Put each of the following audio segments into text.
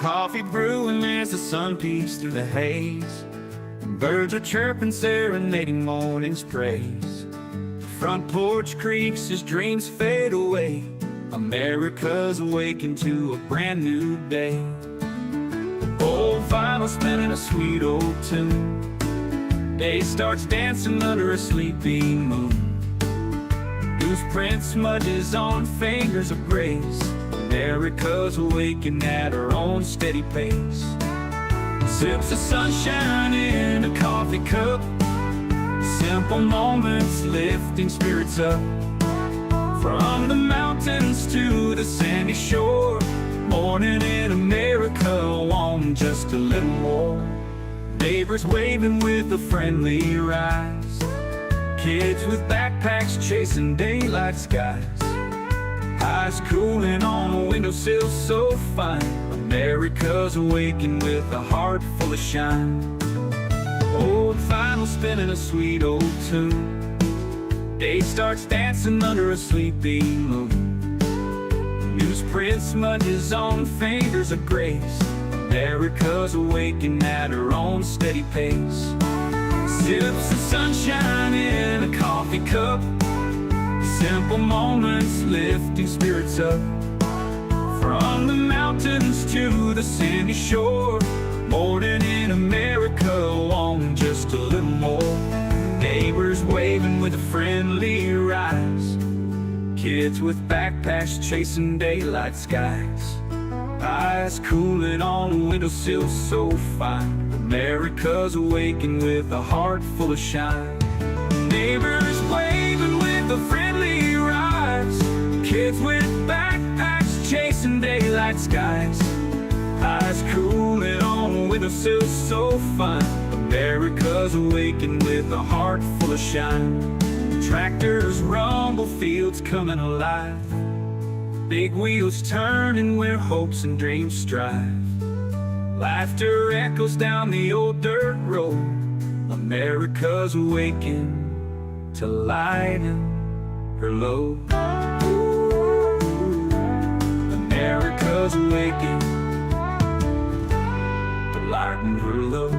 Coffee brewing as the sun peeks through the haze. Birds are chirping, serenading morning's praise. Front porch creaks as dreams fade away. America's awakened to a brand new day. Old vinyl spinning a sweet old tune. Day starts dancing under a sleepy moon. Newsprint smudges on fingers of grace. America's awakened at her own steady pace. Sips of sunshine in a coffee cup. Simple moments lifting spirits up. From the mountains to the sandy shore. Morning in America, on just a little more. Neighbors waving with a friendly rise. Kids with backpacks chasing daylight skies. Eyes cooling on a windowsill so fine. America's awakened with a heart full of shine. Old vinyl spinning a sweet old tune. Day starts dancing under a sleepy moon. Newsprint smudges on fingers of grace. America's awakened at her own steady pace. Sips of sunshine in a coffee cup. Simple moments lifting spirits up. From the mountains to the sandy shore. Morning in America, on just a little more. Neighbors waving with a friendly rise. Kids with backpacks chasing daylight skies. Eyes cooling on a windowsill so fine. America's awakened with a heart full of shine. Neighbors waving with a friendly rise. Kids with backpacks chasing daylight skies. Eyes cooling on a windowsill so fine. America's awakened with a heart full of shine. Tractors rumble, fields coming alive. Big wheels turning where hopes and dreams strive. Laughter echoes down the old dirt road. America's awakened to lighten her load. America's awakened to lighten her load.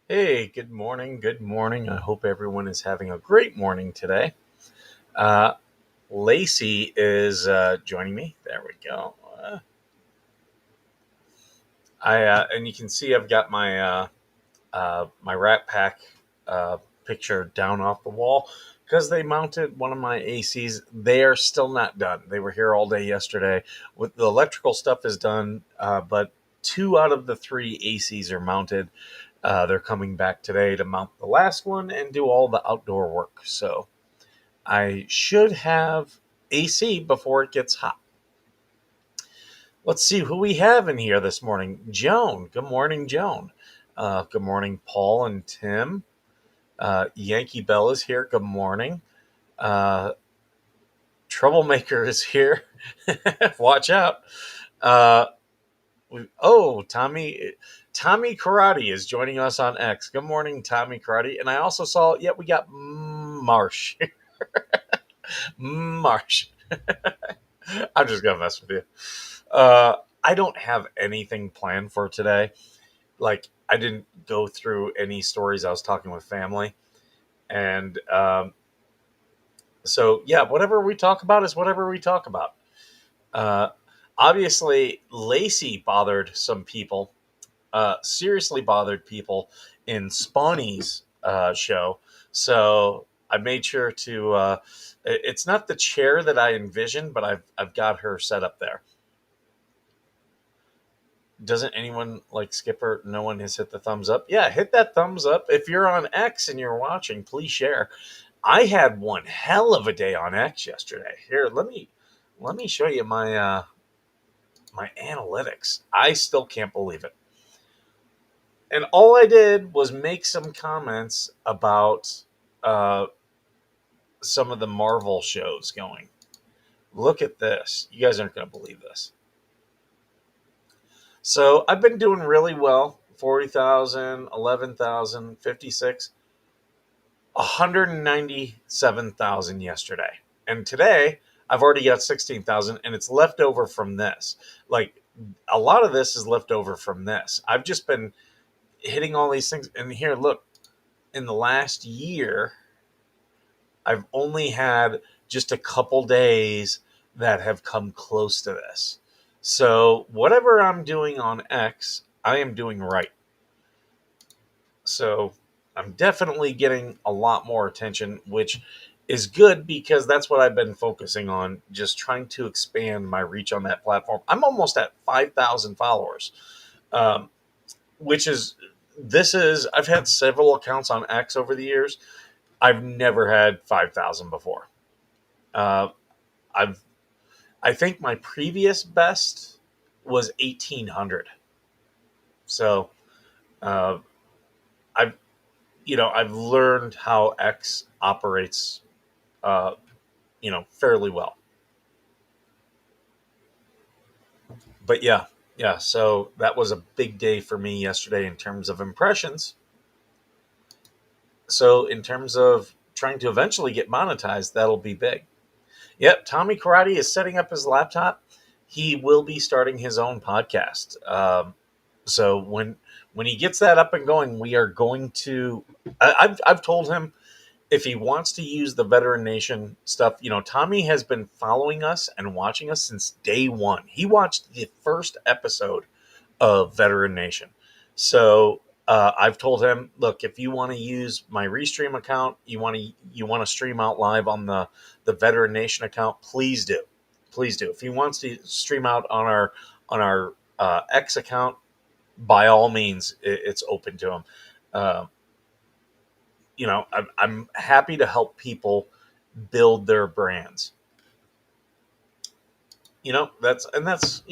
Hey, good morning. Good morning. I hope everyone is having a great morning today. Lacey is joining me. There we go. And you can see I've got my my Rat Pack picture down off the wall because they mounted one of my ACs. They are still not done. They were here all day yesterday. With the electrical stuff is done, but 2 out of the 3 ACs are mounted. They're coming back today to mount the last one and do all the outdoor work. So I should have AC before it gets hot. Let's see who we have in here this morning. Joan. Good morning, Joan. Good morning, Paul and Tim. Yankee Bell is here. Good morning. Troublemaker is here. Watch out. Tommy Karate is joining us on X. Good morning, Tommy Karate. And I also saw, we got Marsh. Marsh. I'm just going to mess with you. I don't have anything planned for today. Like, I didn't go through any stories. I was talking with family. And whatever we talk about is whatever we talk about. Obviously, Lacey bothered some people. Seriously bothered people in Spawny's show. So I made sure to, it's not the chair that I envisioned, but I've got her set up there. Doesn't anyone like Skipper? No one has hit the thumbs up. Yeah, hit that thumbs up. If you're on X and you're watching, please share. I had one hell of a day on X yesterday. Here, let me show you my my analytics. I still can't believe it. And all I did was make some comments about some of the Marvel shows going. Look at this. You guys aren't going to believe this. So I've been doing really well 40,000, 11,000, 56, 197,000 yesterday. And today I've already got 16,000 and it's left over from this. Like a lot of this is left over from this. I've just been hitting all these things. And here, look, in the last year, I've only had just a couple days that have come close to this. So whatever I'm doing on X, I am doing right. So I'm definitely getting a lot more attention, which is good because that's what I've been focusing on, just trying to expand my reach on that platform. I'm almost at 5,000 followers, um, which is, I've had several accounts on X over the years. I've never had 5,000 before. Uh, I think my previous best was 1,800. So, uh, I've, I've learned how X operates, uh, fairly well. But yeah. So that was a big day for me yesterday in terms of impressions. So in terms of trying to eventually get monetized, that'll be big. Yep, Tommy Karate is setting up his laptop. He will be starting his own podcast. So when he gets that up and going, we are going to. I've told him if he wants to use the Veteran Nation stuff. Tommy has been following us and watching us since day one. He watched the first episode of Veteran Nation. So I've told him, look, if you want to use my Restream account, you want to stream out live on the Veteran Nation account, please do. If he wants to stream out on our X account, by all means, it's open to him. I'm happy to help people build their brands. That's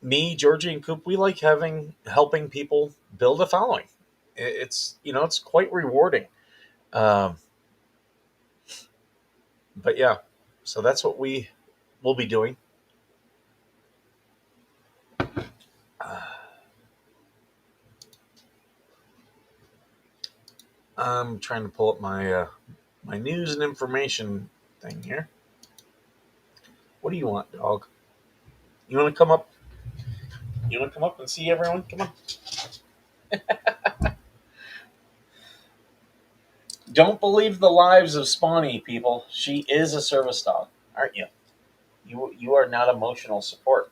me, Georgie, and Coop, we like helping people build a following. It's quite rewarding. Um, but yeah, so that's what we will be doing. I'm trying to pull up my news and information thing here. What do you want, dog? You want to come up? You want to come up and see everyone? Come on. Don't believe the lies of Spawny, people. She is a service dog, aren't you? You are not emotional support.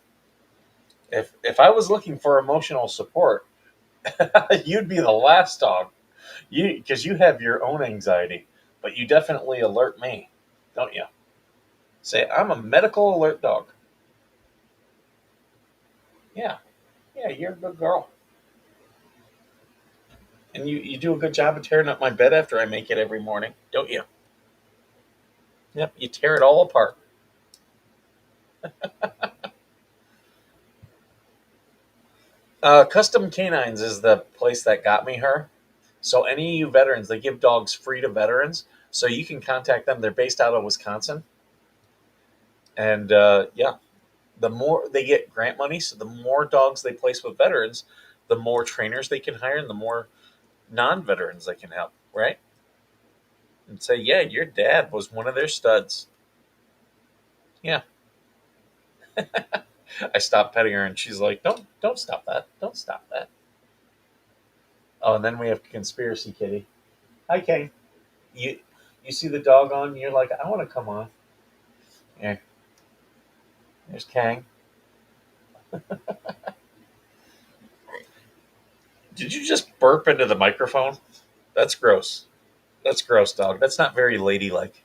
If I was looking for emotional support, you'd be the last dog. Because you have your own anxiety, but you definitely alert me, don't you? Say I'm a medical alert dog. Yeah, you're a good girl. And you do a good job of tearing up my bed after I make it every morning, don't you? Yep, you tear it all apart. Custom Canines is the place that got me her. So any of you veterans, they give dogs free to veterans, so you can contact them. They're based out of Wisconsin, and yeah, the more they get grant money, so the more dogs they place with veterans, the more trainers they can hire, and the more non-veterans they can help. Right? And say, yeah, your dad was one of their studs. Yeah. I stopped petting her, and she's like, "Don't stop that! Don't stop that!" Oh, and then we have Conspiracy Kitty. Hi, Kane. You see the dog on? You're like, I want to come on. Yeah. There's Kang. Did you just burp into the microphone? That's gross. That's gross, dog. That's not very ladylike.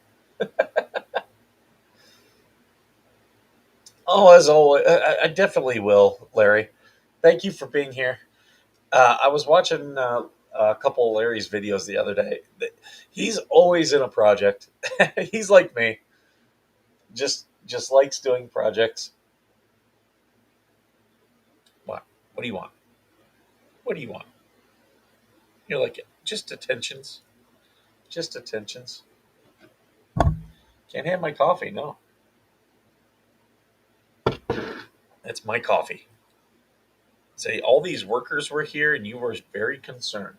Oh, as always, I definitely will, Larry. Thank you for being here. I was watching a couple of Larry's videos the other day. He's always in a project. He's like me. Just likes doing projects. What? What do you want? What do you want? You're like, just attentions. Just attentions. Can't have my coffee, no. It's my coffee. Say all these workers were here and you were very concerned.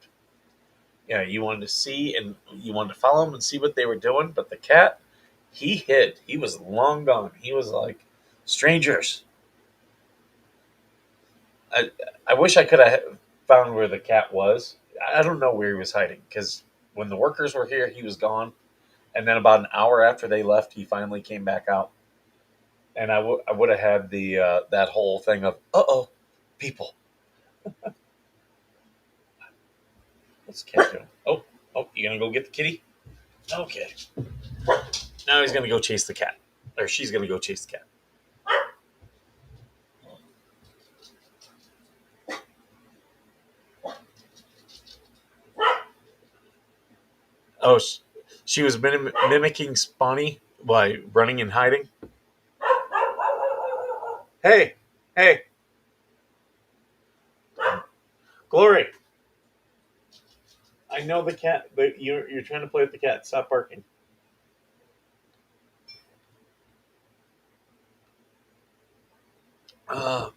Yeah, you wanted to see and you wanted to follow them and see what they were doing, but the cat, he hid. He was long gone. He was like, strangers. I I wish I could have found where the cat was. I don't know where he was hiding because when the workers were here, he was gone. And then about an hour after they left, he finally came back out. And I would have had the that whole thing of people. What's the cat doing? You gonna go get the kitty? Okay. Now he's gonna go chase the cat, or she's gonna go chase the cat. Oh, she was mimicking Spawny by running and hiding. Hey, hey, Glory! I know the cat. But you're trying to play with the cat. Stop barking. Oh,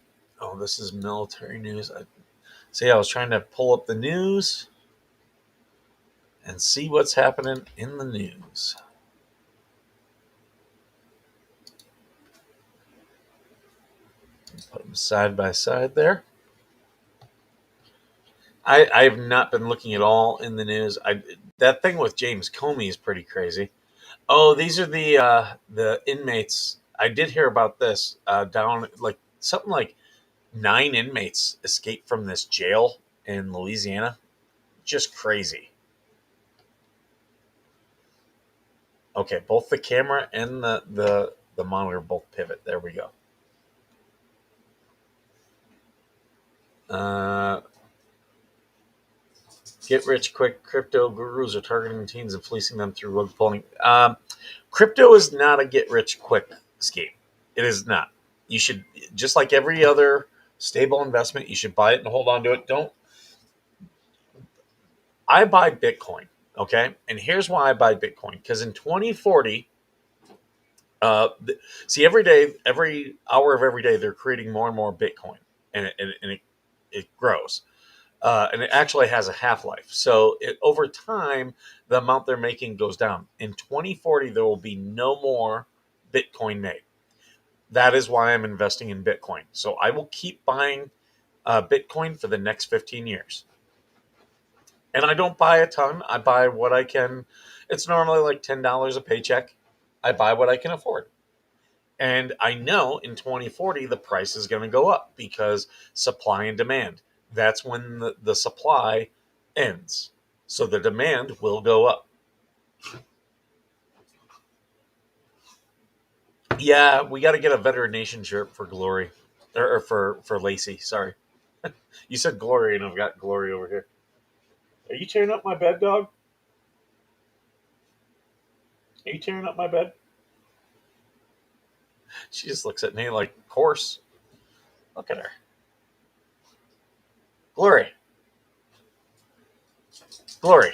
this is military news. I was trying to pull up the news and see what's happening in the news. Put them side by side there. I've not been looking at all in the news. That thing with James Comey is pretty crazy. Oh, these are the inmates. I did hear about this down like something like 9 inmates escaped from this jail in Louisiana. Just crazy. Okay, both the camera and the monitor both pivot. There we go. Uh, Get rich quick crypto gurus are targeting teens and fleecing them through rug pulling. Crypto is not a get rich quick scheme. It is not. You should, just like every other stable investment, you should buy it and hold on to it. Don't. I buy Bitcoin, okay? And here's why I buy Bitcoin. Because in 2040, see, every day, every hour of every day, they're creating more and more Bitcoin, and it grows. And it actually has a half life. So over time, the amount they're making goes down. In 2040, there will be no more Bitcoin made. That is why I'm investing in Bitcoin. So I will keep buying Bitcoin for the next 15 years. And I don't buy a ton. I buy what I can. It's normally like $10 a paycheck. I buy what I can afford. And I know in 2040, the price is going to go up because supply and demand. That's when the supply ends. So the demand will go up. Yeah, we got to get a Veteran Nation shirt for Glory. Or for Lacey, sorry. You said Glory, and I've got Glory over here. Are you tearing up my bed, dog? Are you tearing up my bed? She just looks at me like, of course. Look at her. Glory. Glory.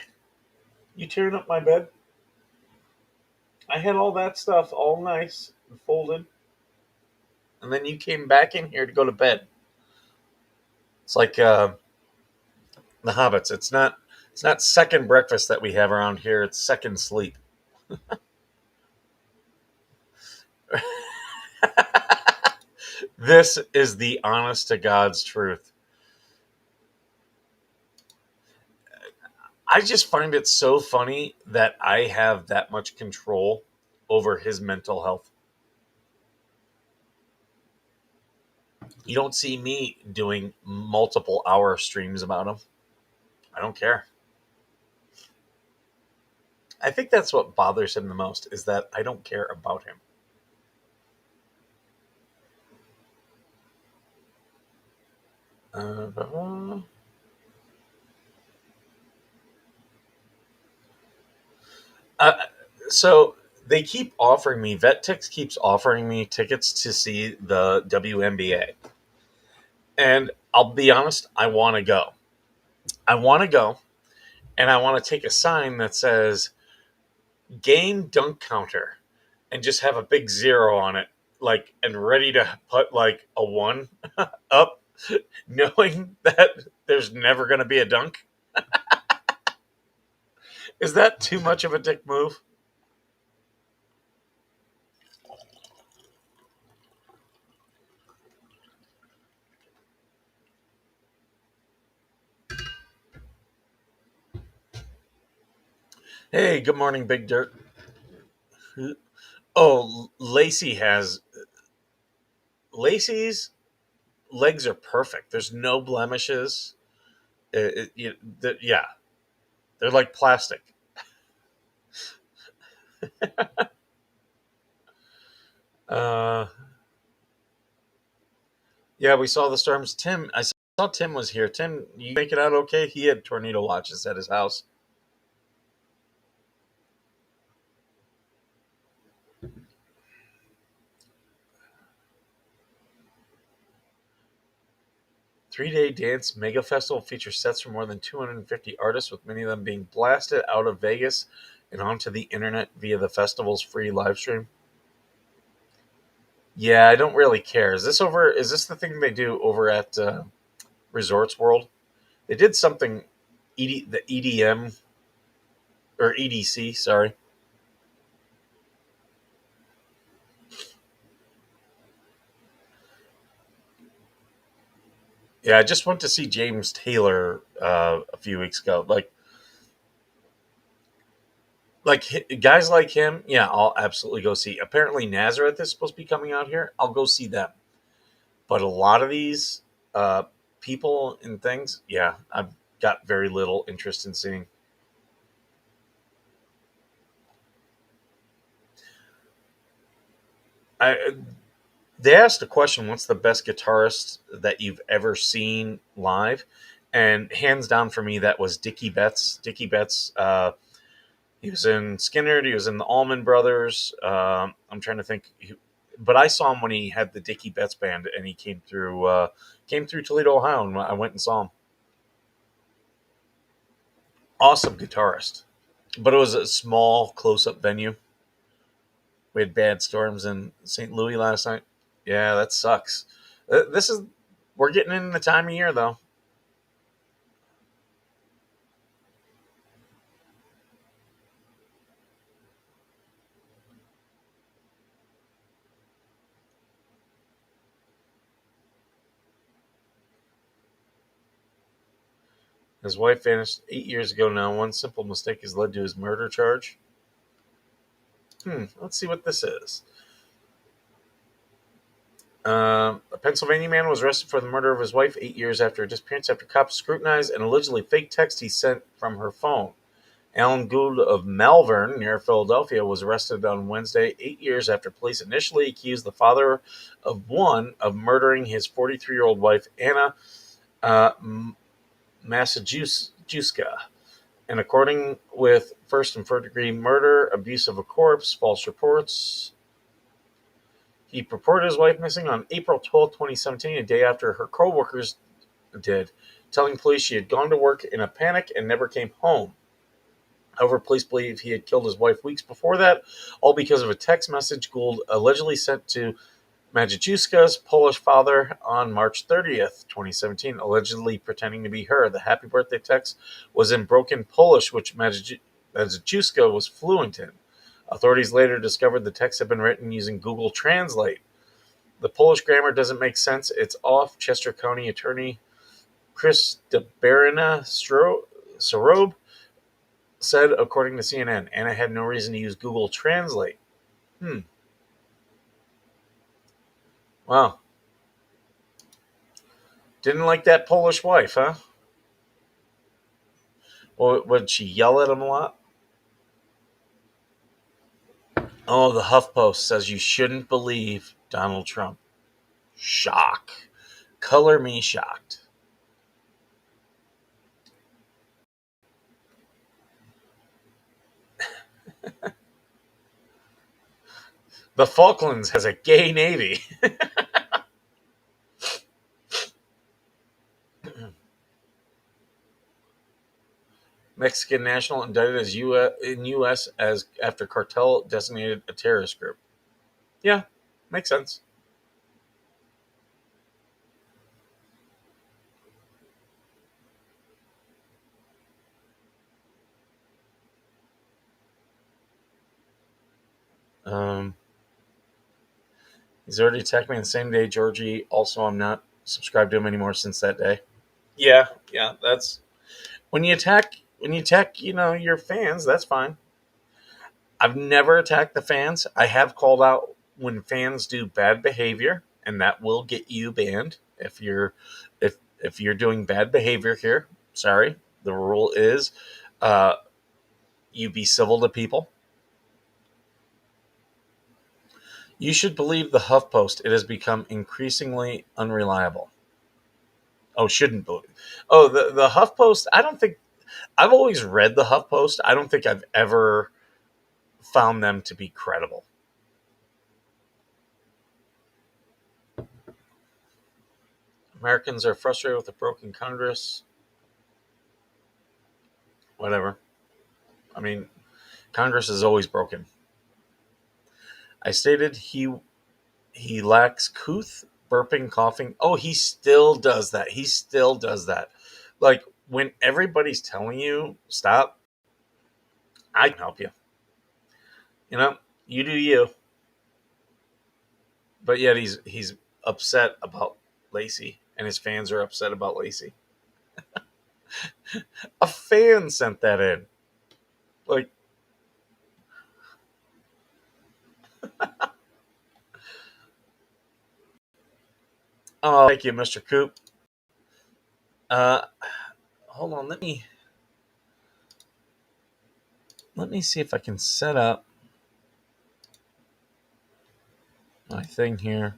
You tearing up my bed? I had all that stuff all nice and folded. And then you came back in here to go to bed. It's like the hobbits. It's not second breakfast that we have around here. It's second sleep. This is the honest to God's truth. I just find it so funny that I have that much control over his mental health. You don't see me doing multiple hour streams about him. I don't care. I think that's what bothers him the most is that I don't care about him. Uh, uh, so they keep offering me, VetTix keeps offering me tickets to see the WNBA. And I'll be honest, I want to go. I want to go, and I want to take a sign that says game dunk counter and just have a big zero on it, like, and ready to put like a one up knowing that there's never going to be a dunk? Is that too much of a dick move? Hey, good morning, Big Dirt. Oh, Lacey's legs are perfect. There's no blemishes. Yeah, they're like plastic. Uh, yeah, we saw the storms. I saw Tim was here. Tim, you make it out okay? He had tornado watches at his house. 3-day dance mega festival features sets from more than 250 artists, with many of them being blasted out of Vegas and onto the internet via the festival's free live stream. Yeah, I don't really care. Is this over? Is this the thing they do over at Resorts World? They did something, the EDM or EDC. Sorry. Yeah, I just went to see James Taylor a few weeks ago. Guys like him, yeah, I'll absolutely go see. Apparently, Nazareth is supposed to be coming out here. I'll go see them. But a lot of these uh, people and things, yeah, I've got very little interest in seeing. I They asked a question: "What's the best guitarist that you've ever seen live?" And hands down for me, that was Dickie Betts. Dickie Betts. He was in Skinner. He was in the Allman Brothers. I'm trying to think, but I saw him when he had the Dickie Betts band, and he came through Toledo, Ohio, and I went and saw him. Awesome guitarist, but it was a small, close-up venue. We had bad storms in St. Louis last night. Yeah, that sucks. This is We're getting in the time of year though. His wife vanished 8 years ago now. One simple mistake has led to his murder charge. Let's see what this is. A Pennsylvania man was arrested for the murder of his wife 8 years after her disappearance after cops scrutinized an allegedly fake text he sent from her phone. Alan Gould of Malvern, near Philadelphia, was arrested on Wednesday, 8 years after police initially accused the father of one of murdering his 43-year-old wife, Anna uh, Massajuska. And according with first and third degree murder, abuse of a corpse, false reports. He reported his wife missing on April 12, 2017, a day after her co-workers did, telling police she had gone to work in a panic and never came home. However, police believe he had killed his wife weeks before that, all because of a text message Gould allegedly sent to Maciejewska's Polish father on March 30th, 2017, allegedly pretending to be her. The happy birthday text was in broken Polish, which Maciejewska was fluent in. Authorities later discovered the text had been written using Google Translate. The Polish grammar doesn't make sense. It's off, Chester County Attorney Chris DeBarina Sorob said, according to CNN. Anna had no reason to use Google Translate. Wow. Didn't like that Polish wife, huh? Well, would she yell at him a lot? Oh, the HuffPost says you shouldn't believe Donald Trump. Shock. Color me shocked. The Falklands has a gay navy. Mexican national indicted as U.S. as after cartel designated a terrorist group. Yeah, makes sense. Um, he's already attacked me on the same day, Georgie. Also, I'm not subscribed to him anymore since that day. Yeah, yeah, that's when you attack, your fans, that's fine. I've never attacked the fans. I have called out when fans do bad behavior, and that will get you banned if you're doing bad behavior here. Sorry, the rule is uh, you be civil to people. You should believe the HuffPost. It has become increasingly unreliable. Oh, shouldn't believe. Oh, the HuffPost. I don't think I've always read the HuffPost. I don't think I've ever found them to be credible. Americans are frustrated with the broken Congress. Whatever. I mean, Congress is always broken. I stated he lacks couth, burping, coughing. Oh, he still does that. He still does that. Like when everybody's telling you stop, I can help you. You know, you do you. But yet he's upset about Lacey, and his fans are upset about Lacey. A fan sent that in. Like, oh, thank you, Mr. Coop. Uh, hold on, let me see if I can set up my thing here.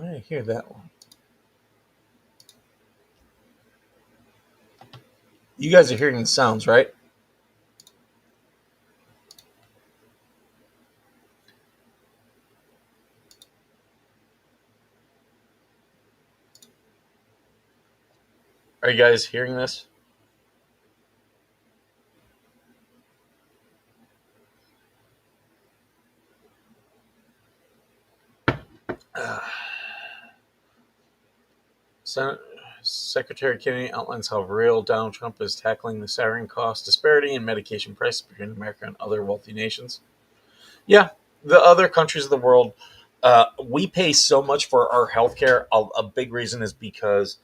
I hear that one. You guys are hearing the sounds, right? Are you guys hearing this? Uh, Senate Secretary Kennedy outlines how real Donald Trump is tackling the staggering cost disparity in medication prices between America and other wealthy nations. Yeah, the other countries of the world, we pay so much for our healthcare. A big reason is because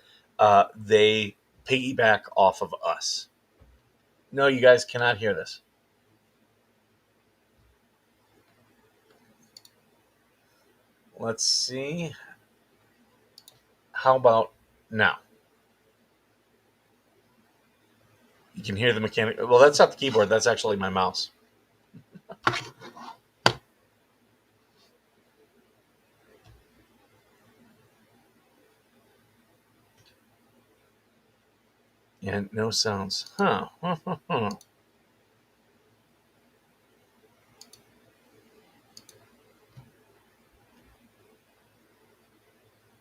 they piggyback off of us. No, you guys cannot hear this. Let's see. How about now? You can hear the mechanic. Well, that's not the keyboard. That's actually my mouse. And no sounds. Huh. How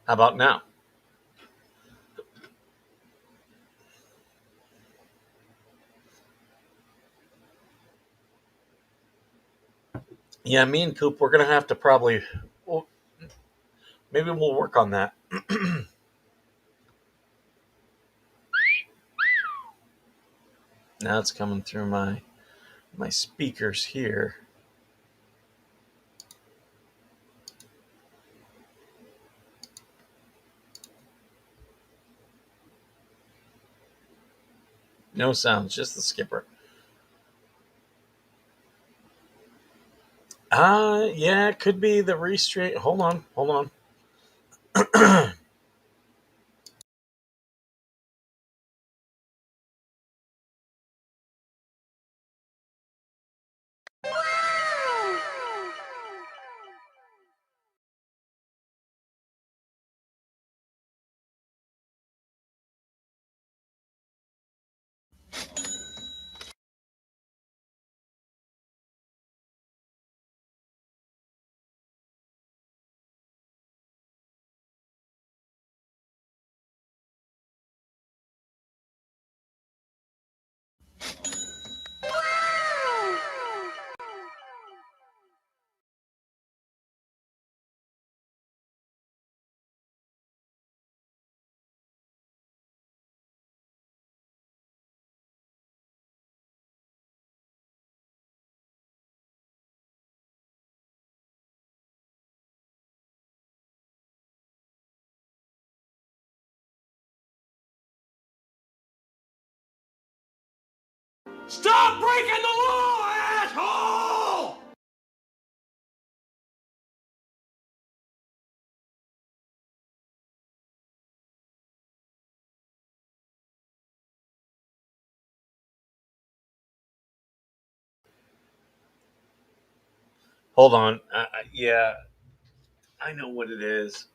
about now? Yeah, me and Coop, we're gonna have to probably. Well, maybe we'll work on that. Now it's coming through my speakers here. No sounds, just the skipper. Yeah, it could be the restraint. Hold on. Stop breaking the law, asshole! Hold on. Yeah, I know what it is.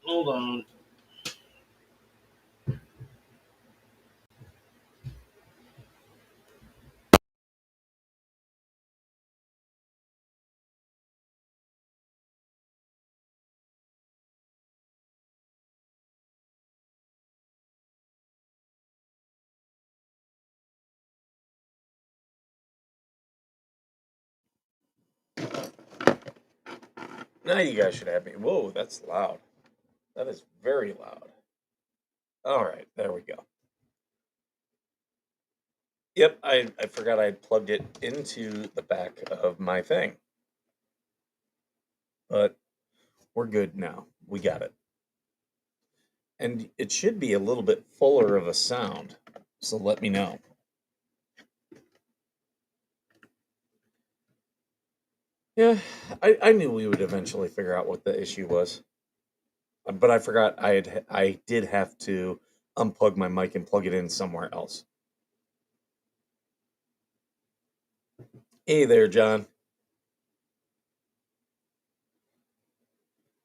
Hold on. Now you guys should have me. Whoa, that's loud. That is very loud. All right, there we go. Yep, I forgot I plugged it into the back of my thing. But we're good now. We got it. And it should be a little bit fuller of a sound. So let me know. Yeah, I knew we would eventually figure out what the issue was. But I forgot I did have to unplug my mic and plug it in somewhere else. Hey there, John.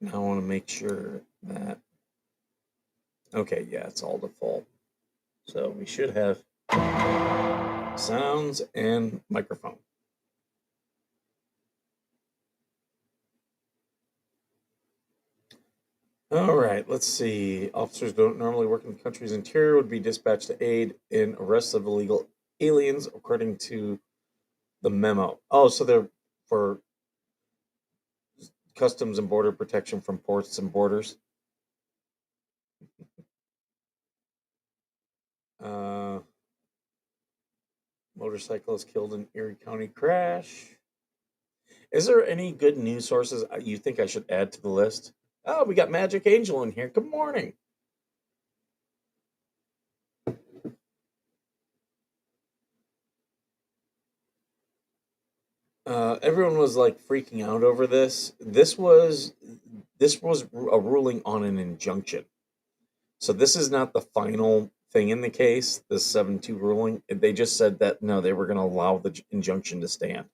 Now I want to make sure that okay, yeah, it's all default. So we should have sounds and microphone. All right, let's see. Officers don't normally work in the country's interior, would be dispatched to aid in arrests of illegal aliens, according to the memo. Oh, so they're for customs and border protection from ports and borders. Uh, Motorcyclist killed in Erie County crash. Is there any good news sources you think I should add to the list? Oh, we got Magic Angel in here. Good morning. Everyone was like freaking out over this. This was a ruling on an injunction. So this is not the final thing in the case, the 7-2 ruling. They just said that no, they were going to allow the injunction to stand.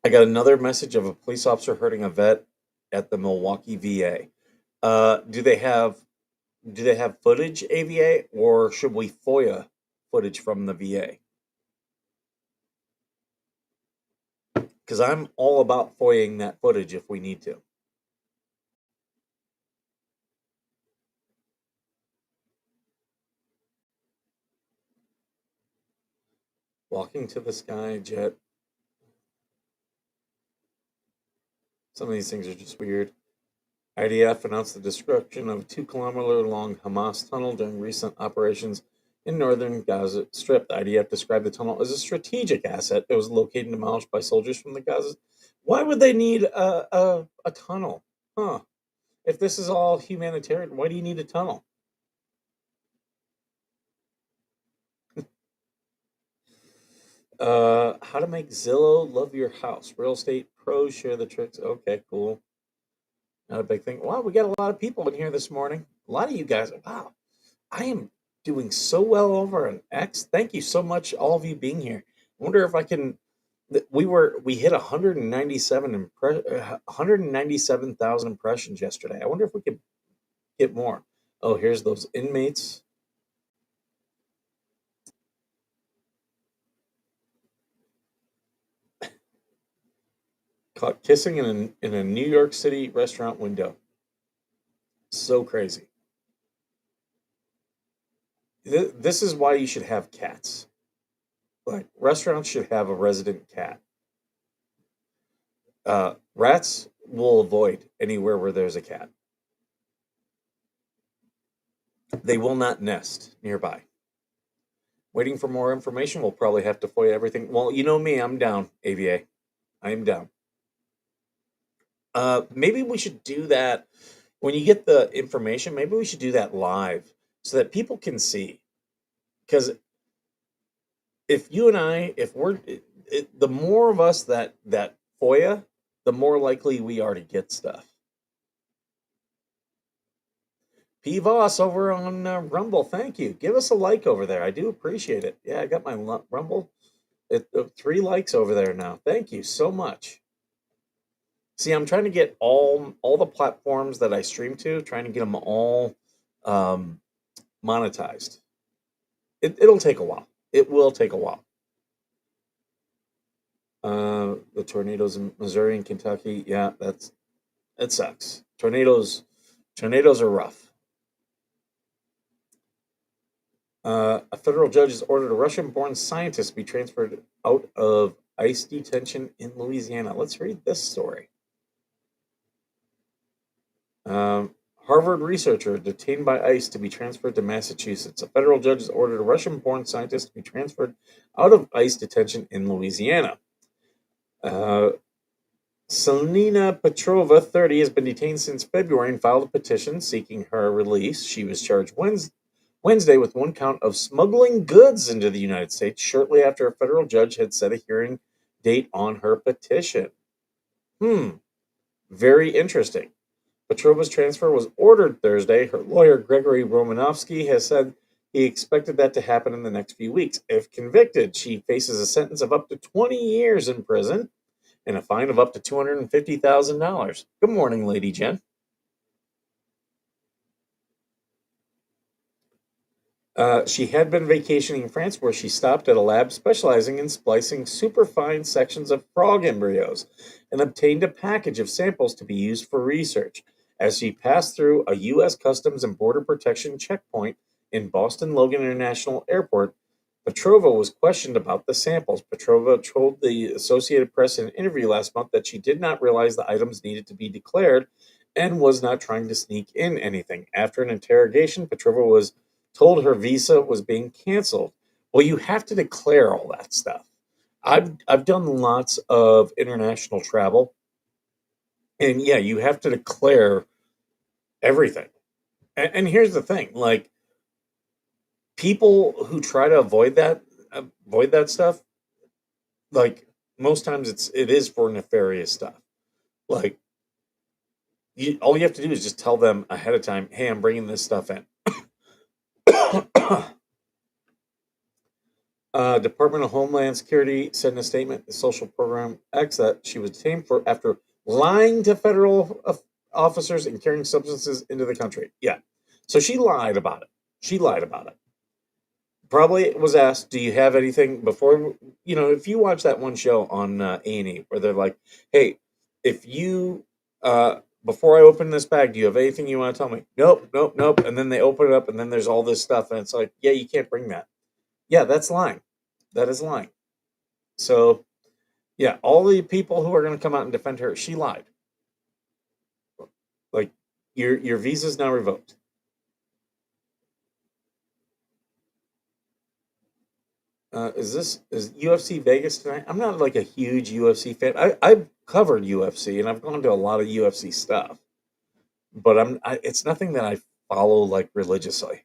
I got another message of a police officer hurting a vet at the Milwaukee VA. Do they have footage, AVA, or should we FOIA footage from the VA? Because I'm all about FOIAing that footage if we need to. Walking to the sky, jet. Some of these things are just weird. IDF announced the destruction of a 2-kilometer long Hamas tunnel during recent operations in northern Gaza Strip. The IDF described the tunnel as a strategic asset that was located and demolished by soldiers from the Gaza. Why would they need a tunnel? Huh. If this is all humanitarian, why do you need a tunnel? How to make Zillow love your house. Real estate pros share the tricks. Okay, cool. Not a big thing. Wow, we got a lot of people in here this morning. A lot of you guys. Wow, I am doing so well over on X. Thank you so much, all of you being here. I wonder if I can. We hit 197,000 impressions yesterday. I wonder if we could get more. Oh, here's those inmates. Caught kissing in a New York City restaurant window. So crazy. This is why you should have cats. Like restaurants should have a resident cat. Rats will avoid anywhere where there's a cat. They will not nest nearby. Waiting for more information. We'll probably have to FOIA everything. Well, you know me. I'm down. AVA. I am down. Maybe we should do that when you get the information. Maybe we should do that live. so that people can see. Because if you and I, if we're, the more of us that FOIA, the more likely we are to get stuff. P. Voss over on Rumble, thank you. Give us a like over there. I do appreciate it. Yeah, I got my Rumble. 3 likes over there now. Thank you so much. See, I'm trying to get all the platforms that I stream to, trying to get them all monetized. It'll take a while. It will take a while. The tornadoes in Missouri and Kentucky, yeah, it sucks. Tornadoes are rough. A federal judge has ordered a Russian-born scientist be transferred out of ICE detention in Louisiana. Let's read this story. Harvard researcher detained by ICE to be transferred to Massachusetts. A federal judge has ordered a Russian-born scientist to be transferred out of ICE detention in Louisiana. Selena Petrova, 30, has been detained since February and filed a petition seeking her release. She was charged Wednesday with 1 count of smuggling goods into the United States shortly after a federal judge had set a hearing date on her petition. Very interesting. Petrova's transfer was ordered Thursday. Her lawyer, Gregory Romanovsky, has said he expected that to happen in the next few weeks. If convicted, she faces a sentence of up to 20 years in prison and a fine of up to $250,000. Good morning, Lady Jen. She had been vacationing in France where she stopped at a lab specializing in splicing superfine sections of frog embryos and obtained a package of samples to be used for research. As she passed through a U.S. Customs and Border Protection checkpoint in Boston Logan International Airport, Petrova was questioned about the samples. Petrova told the Associated Press in an interview last month that she did not realize the items needed to be declared and was not trying to sneak in anything. After an interrogation, Petrova was told her visa was being canceled. Well, you have to declare all that stuff. I've done lots of international travel, and yeah, you have to declare everything. And here's the thing, like, people who try to avoid that stuff, like, most times it is for nefarious stuff. Like, all you have to do is just tell them ahead of time, hey, I'm bringing this stuff in. Department of Homeland Security said in a statement, the social program X, that she was detained for after lying to federal officers and carrying substances into the country. Yeah, so she lied about it. Probably was asked, do you have anything before, if you watch that one show on A&E where they're like, hey, if you, before I open this bag, do you have anything you want to tell me? Nope. And then they open it up and then there's all this stuff and it's like, yeah, you can't bring that. Yeah, that's lying. That is lying. So, yeah, all the people who are going to come out and defend her, she lied. Like, your visa's now revoked. Is UFC Vegas tonight? I'm not like a huge UFC fan. I've covered UFC and I've gone to a lot of UFC stuff, but it's nothing that I follow like religiously.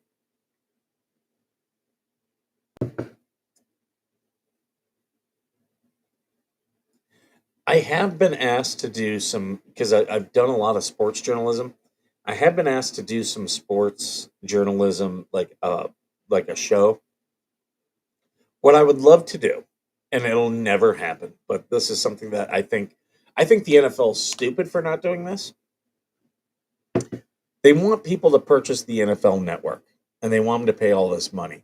I have been asked to do some, because I've done a lot of sports journalism. I have been asked to do some sports journalism, like a show. What I would love to do, and it'll never happen, but this is something that I think the NFL is stupid for not doing this. They want people to purchase the NFL network, and they want them to pay all this money.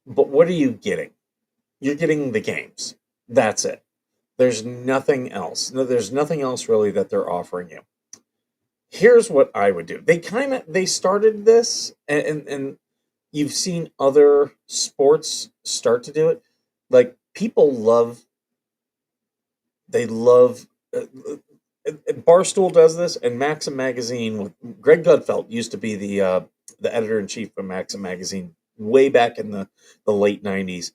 But what are you getting? You're getting the games. That's it. There's nothing else. No, there's nothing else really that they're offering you. Here's what I would do. They started this, and you've seen other sports start to do it. Like, people love. Barstool does this, and Maxim magazine. Greg Gutfeld used to be the editor in chief of Maxim magazine way back in the late '90s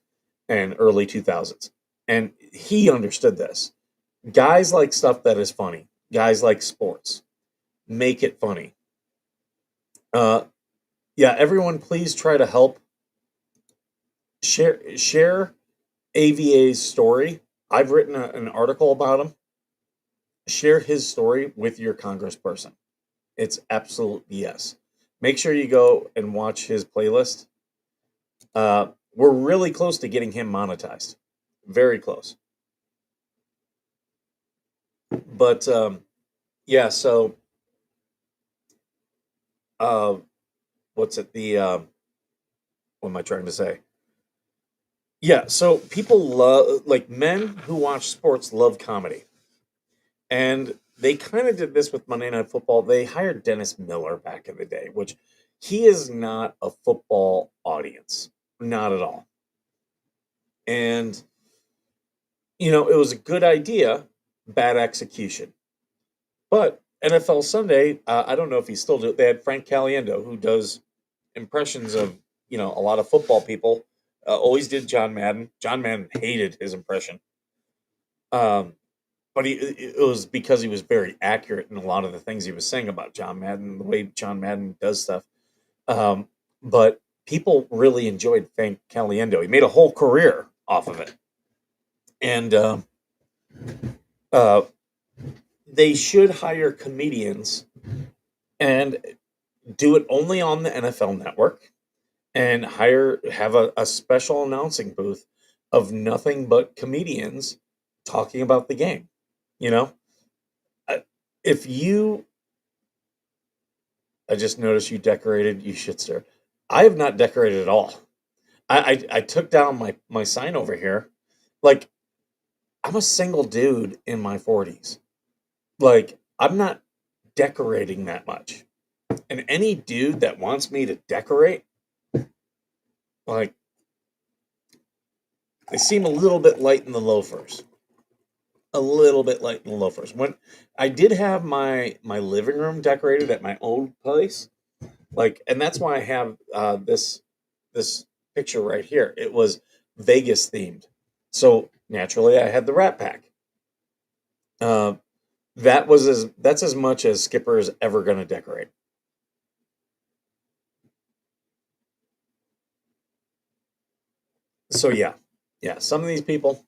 and early 2000s, and he understood this. Guys like stuff that is funny. Guys like sports. Make it funny. Yeah, everyone, please try to help share AVA's story. I've written an article about him. Share his story with your congressperson. It's absolute yes. Make sure you go and watch his playlist. We're really close to getting him monetized. Very close. But yeah, so uh, what's it? What am I trying to say? Yeah, so people love, like, men who watch sports love comedy. And they kind of did this with Monday Night Football. They hired Dennis Miller back in the day, which he is not a football audience, not at all. And, it was a good idea, bad execution. But NFL Sunday, I don't know if he still do. They had Frank Caliendo, who does impressions of, a lot of football people. Always did John Madden. John Madden hated his impression. Um, but it was because he was very accurate in a lot of the things he was saying about John Madden, the way John Madden does stuff. Um, but people really enjoyed Frank Caliendo. He made a whole career off of it, and uh, they should hire comedians and do it only on the NFL Network, and have a special announcing booth of nothing but comedians talking about the game. You know, I- if you I just noticed you decorated, you shitster. I have not decorated at all. I took down my sign over here. Like, I'm a single dude in my 40s. Like, I'm not decorating that much. And any dude that wants me to decorate, like, they seem a little bit light in the loafers. A little bit light in the loafers. When I did have my living room decorated at my old place, like, and that's why I have this picture right here. It was Vegas themed, so naturally I had the Rat Pack. Uh, that's as much as Skipper is ever going to decorate. So yeah, yeah. Some of these people,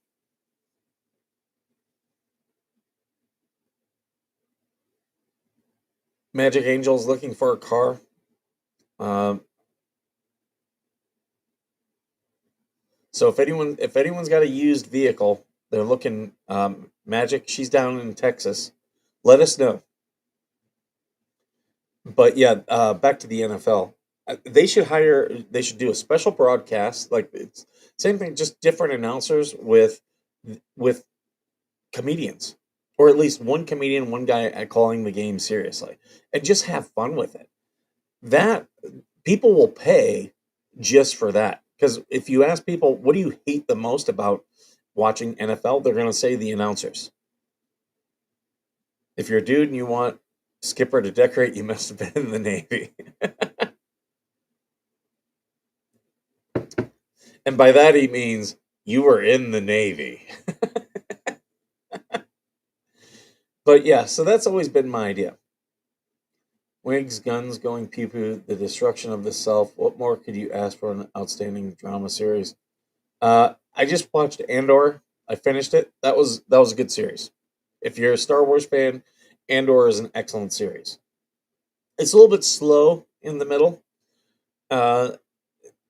Magic Angels looking for a car. Um, so if anyone's got a used vehicle, they're looking. Magic, she's down in Texas. Let us know. But yeah, back to the NFL. They should do a special broadcast, like it's same thing, just different announcers with comedians, or at least one comedian, one guy calling the game seriously, and just have fun with it. That people will pay just for that. Because if you ask people, what do you hate the most about watching NFL, they're going to say the announcers. If you're a dude and you want Skipper to decorate, you must have been in the Navy. And by that he means you were in the Navy. But yeah, so that's always been my idea. Wigs, guns, going pew pew, the destruction of the self. What more could you ask for an outstanding drama series? I just watched Andor. I finished it. That was a good series. If you're a Star Wars fan, Andor is an excellent series. It's a little bit slow in the middle. Uh,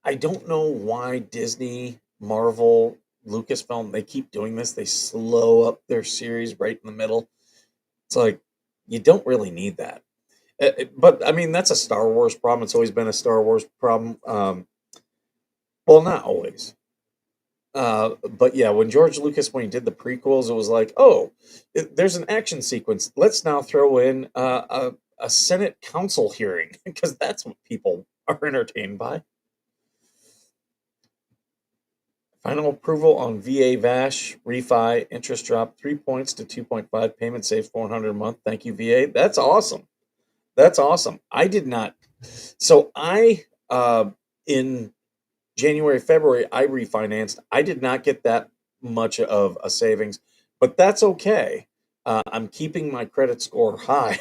I don't know why Disney, Marvel, Lucasfilm, they keep doing this. They slow up their series right in the middle. It's like you don't really need that. But I mean, that's a Star Wars problem. It's always been a Star Wars problem. Well, not always. But yeah, when George Lucas, when he did the prequels, it was like, oh, there's an action sequence. Let's now throw in a Senate council hearing because that's what people are entertained by. Final approval on VA Vash refi, interest drop 3 points to 2.5, payment saves 400 a month. Thank you, VA. That's awesome. That's awesome. I did not. So in January, February, I refinanced. I did not get that much of a savings, but that's okay. I'm keeping my credit score high,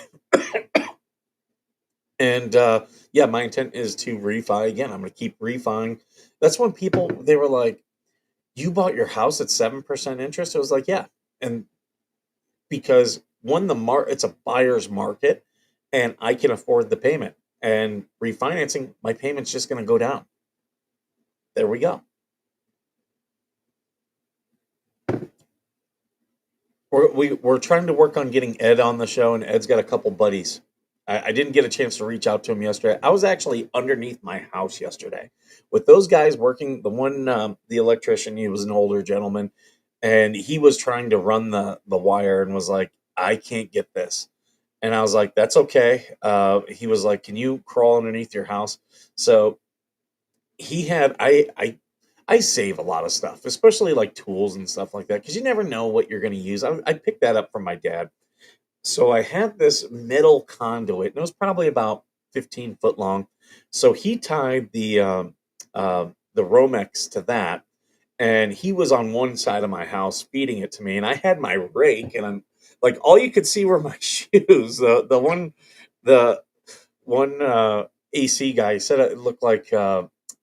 And yeah, my intent is to refi again. I'm going to keep refining. That's when people they were like, "You bought your house at 7% interest." I was like, "Yeah," and because one, it's a buyer's market, and I can afford the payment. And refinancing, my payment's just going to go down. There we go. We're trying to work on getting Ed on the show, and Ed's got a couple buddies. I didn't get a chance to reach out to him yesterday. I was actually underneath my house yesterday with those guys working. The one, the electrician, he was an older gentleman, and he was trying to run the wire and was like, "I can't get this." And I was like, "That's okay." He was like, "Can you crawl underneath your house?" So he had I save a lot of stuff, especially like tools and stuff like that, because you never know what you're going to use. I picked that up from my dad. So I had this metal conduit, and it was probably about 15 foot long. So he tied the Romex to that, and he was on one side of my house feeding it to me, and I had my rake, and I'm like, all you could see were my shoes. The one AC guy said it looked like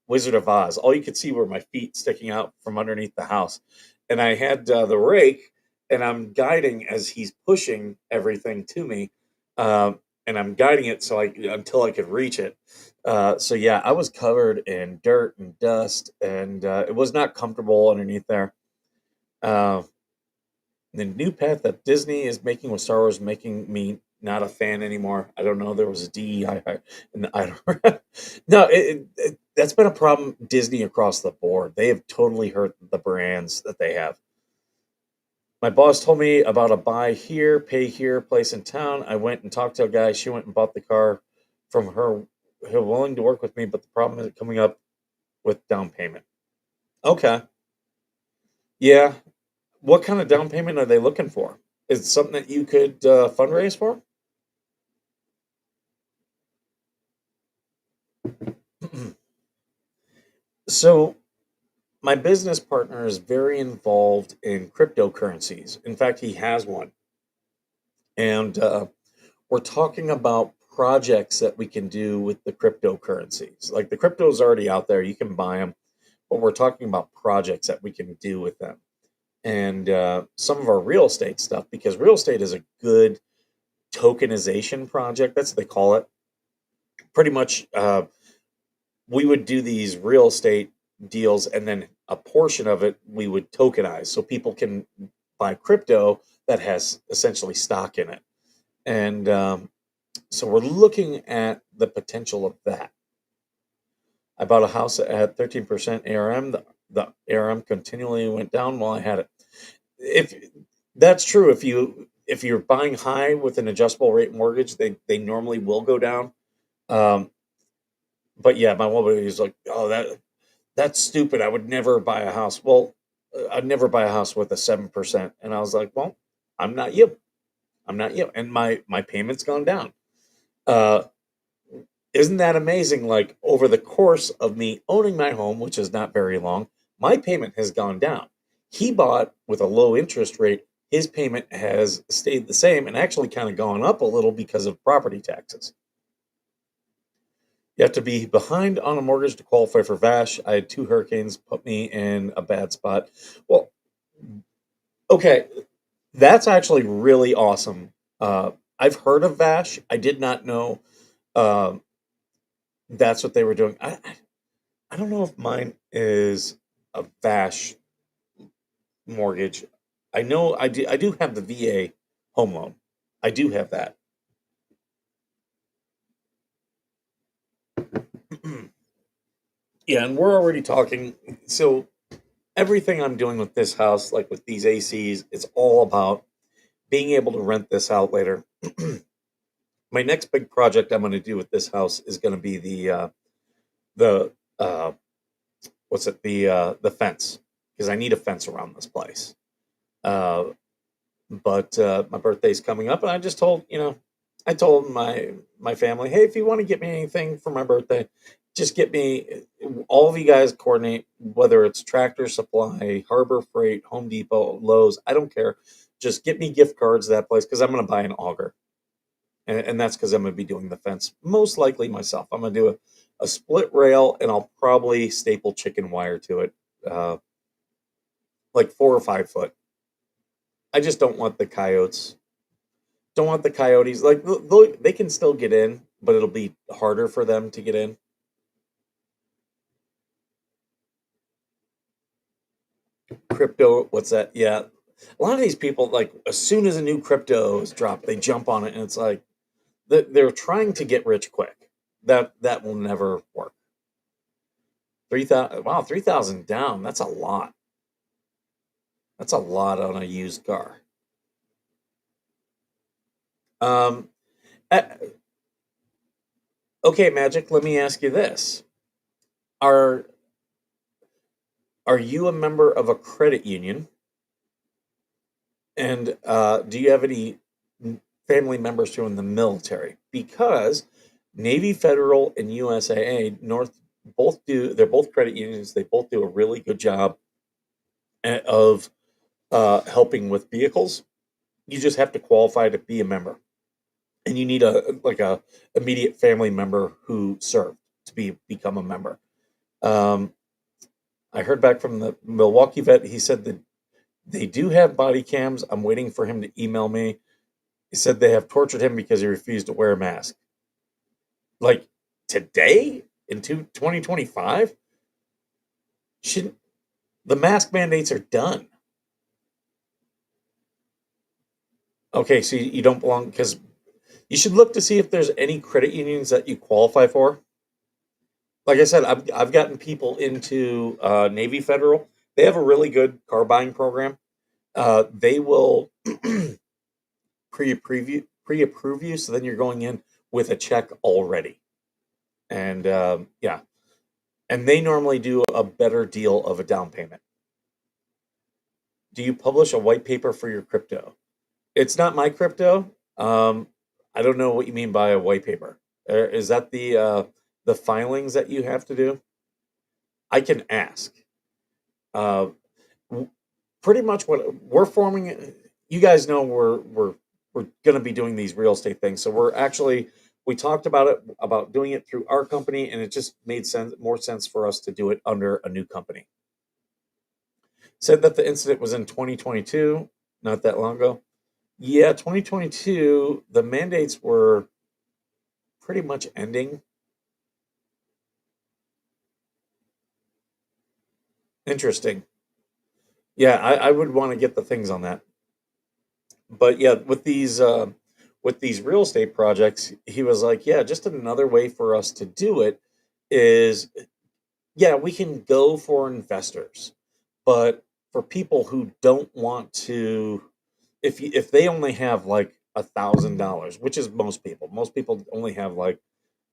Wizard of Oz. All you could see were my feet sticking out from underneath the house, and I had the rake, and I'm guiding as he's pushing everything to me, and I'm guiding it so I until I could reach it. So yeah, I was covered in dirt and dust, and it was not comfortable underneath there. Uh, the new path that Disney is making with Star Wars making me not a fan anymore. I don't know. There was a DEI, and I don't. No, that's been a problem. Disney across the board. They have totally hurt the brands that they have. My boss told me about a buy here, pay here place in town. I went and talked to a guy. She went and bought the car from her. Her willing to work with me, but the problem is coming up with down payment. Okay, yeah. What kind of down payment are they looking for? Is it something that you could fundraise for? So, my business partner is very involved in cryptocurrencies. In fact, he has one. And we're talking about projects that we can do with the cryptocurrencies. Like the crypto is already out there, you can buy them, but we're talking about projects that we can do with them. And some of our real estate stuff, because real estate is a good tokenization project. That's what they call it. Pretty much, we would do these real estate deals, and then a portion of it we would tokenize so people can buy crypto that has essentially stock in it. And so we're looking at the potential of that. I bought a house at 13% ARM. The ARM continually went down while I had it. If that's true, if you're buying high with an adjustable rate mortgage, they normally will go down. Um, but yeah, my woman is like, "Oh, that's stupid. I would never buy a house." Well, I'd never buy a house with a 7%, and I was like, "Well, I'm not you. I'm not you." And my payment's gone down. Uh, isn't that amazing? Like over the course of me owning my home, which is not very long, my payment has gone down. He bought with a low interest rate. His payment has stayed the same and actually kind of gone up a little because of property taxes. You have to be behind on a mortgage to qualify for VASH. I had two hurricanes put me in a bad spot. Well, okay, that's actually really awesome. I've heard of VASH. I did not know uh, that's what they were doing. I don't know if mine is a VASH mortgage. I know I do have the VA home loan. I do have that. Yeah, and we're already talking. So everything I'm doing with this house, like with these ACs, it's all about being able to rent this out later. My next big project I'm going to do with this house is going to be the what's it the fence, because I need a fence around this place. Uh, but my birthday's coming up, and I told my family, hey, if you want to get me anything for my birthday, just get me. All of you guys coordinate, whether it's Tractor Supply, Harbor Freight, Home Depot, Lowe's. I don't care. Just get me gift cards to that place because I'm going to buy an auger. and that's because I'm going to be doing the fence most likely myself. I'm going to do a split rail, and I'll probably staple chicken wire to it, uh, like 4 or 5 foot. I just don't want the coyotes. Don't want the coyotes. Like they can still get in, but it'll be harder for them to get in. Crypto, what's that? Yeah, a lot of these people, like as soon as a new crypto is dropped, they jump on it, and it's like they're trying to get rich quick. That will never work. 3,000, wow, 3,000 down. That's a lot. That's a lot on a used car. Um, uh, okay, Magic. Let me ask you this: Are are you a member of a credit union? And do you have any family members who are in the military? Because Navy Federal and USAA North both do. They're both credit unions. They both do a really good job of helping with vehicles. You just have to qualify to be a member, and you need a immediate family member who served to become a member. Um, I heard back from the Milwaukee vet. He said that they do have body cams. I'm waiting for him to email me. He said they have tortured him because he refused to wear a mask. Like today in 2025, should the mask mandates are done? Okay, so you don't belong because you should look to see if there's any credit unions that you qualify for. Like I said, I've gotten people into Navy Federal. They have a really good car buying program. They will pre-approve you, so then you're going in with a check already, and yeah, and they normally do a better deal of a down payment. Do you publish a white paper for your crypto? It's not my crypto. I don't know what you mean by a white paper. Is that the filings that you have to do? I can ask. Uh, Pretty much what we're forming. You guys know we're going to be doing these real estate things. So we talked about it about doing it through our company, and it just made more sense for us to do it under a new company. Said that the incident was in 2022, not that long ago. Yeah, 2022. The mandates were pretty much ending. Interesting. Yeah, I would want to get the things on that. But yeah, with these real estate projects, he was like, yeah, just another way for us to do it is, yeah, we can go for investors, but for people who don't want to, if they only have like $1,000, which is most people only have like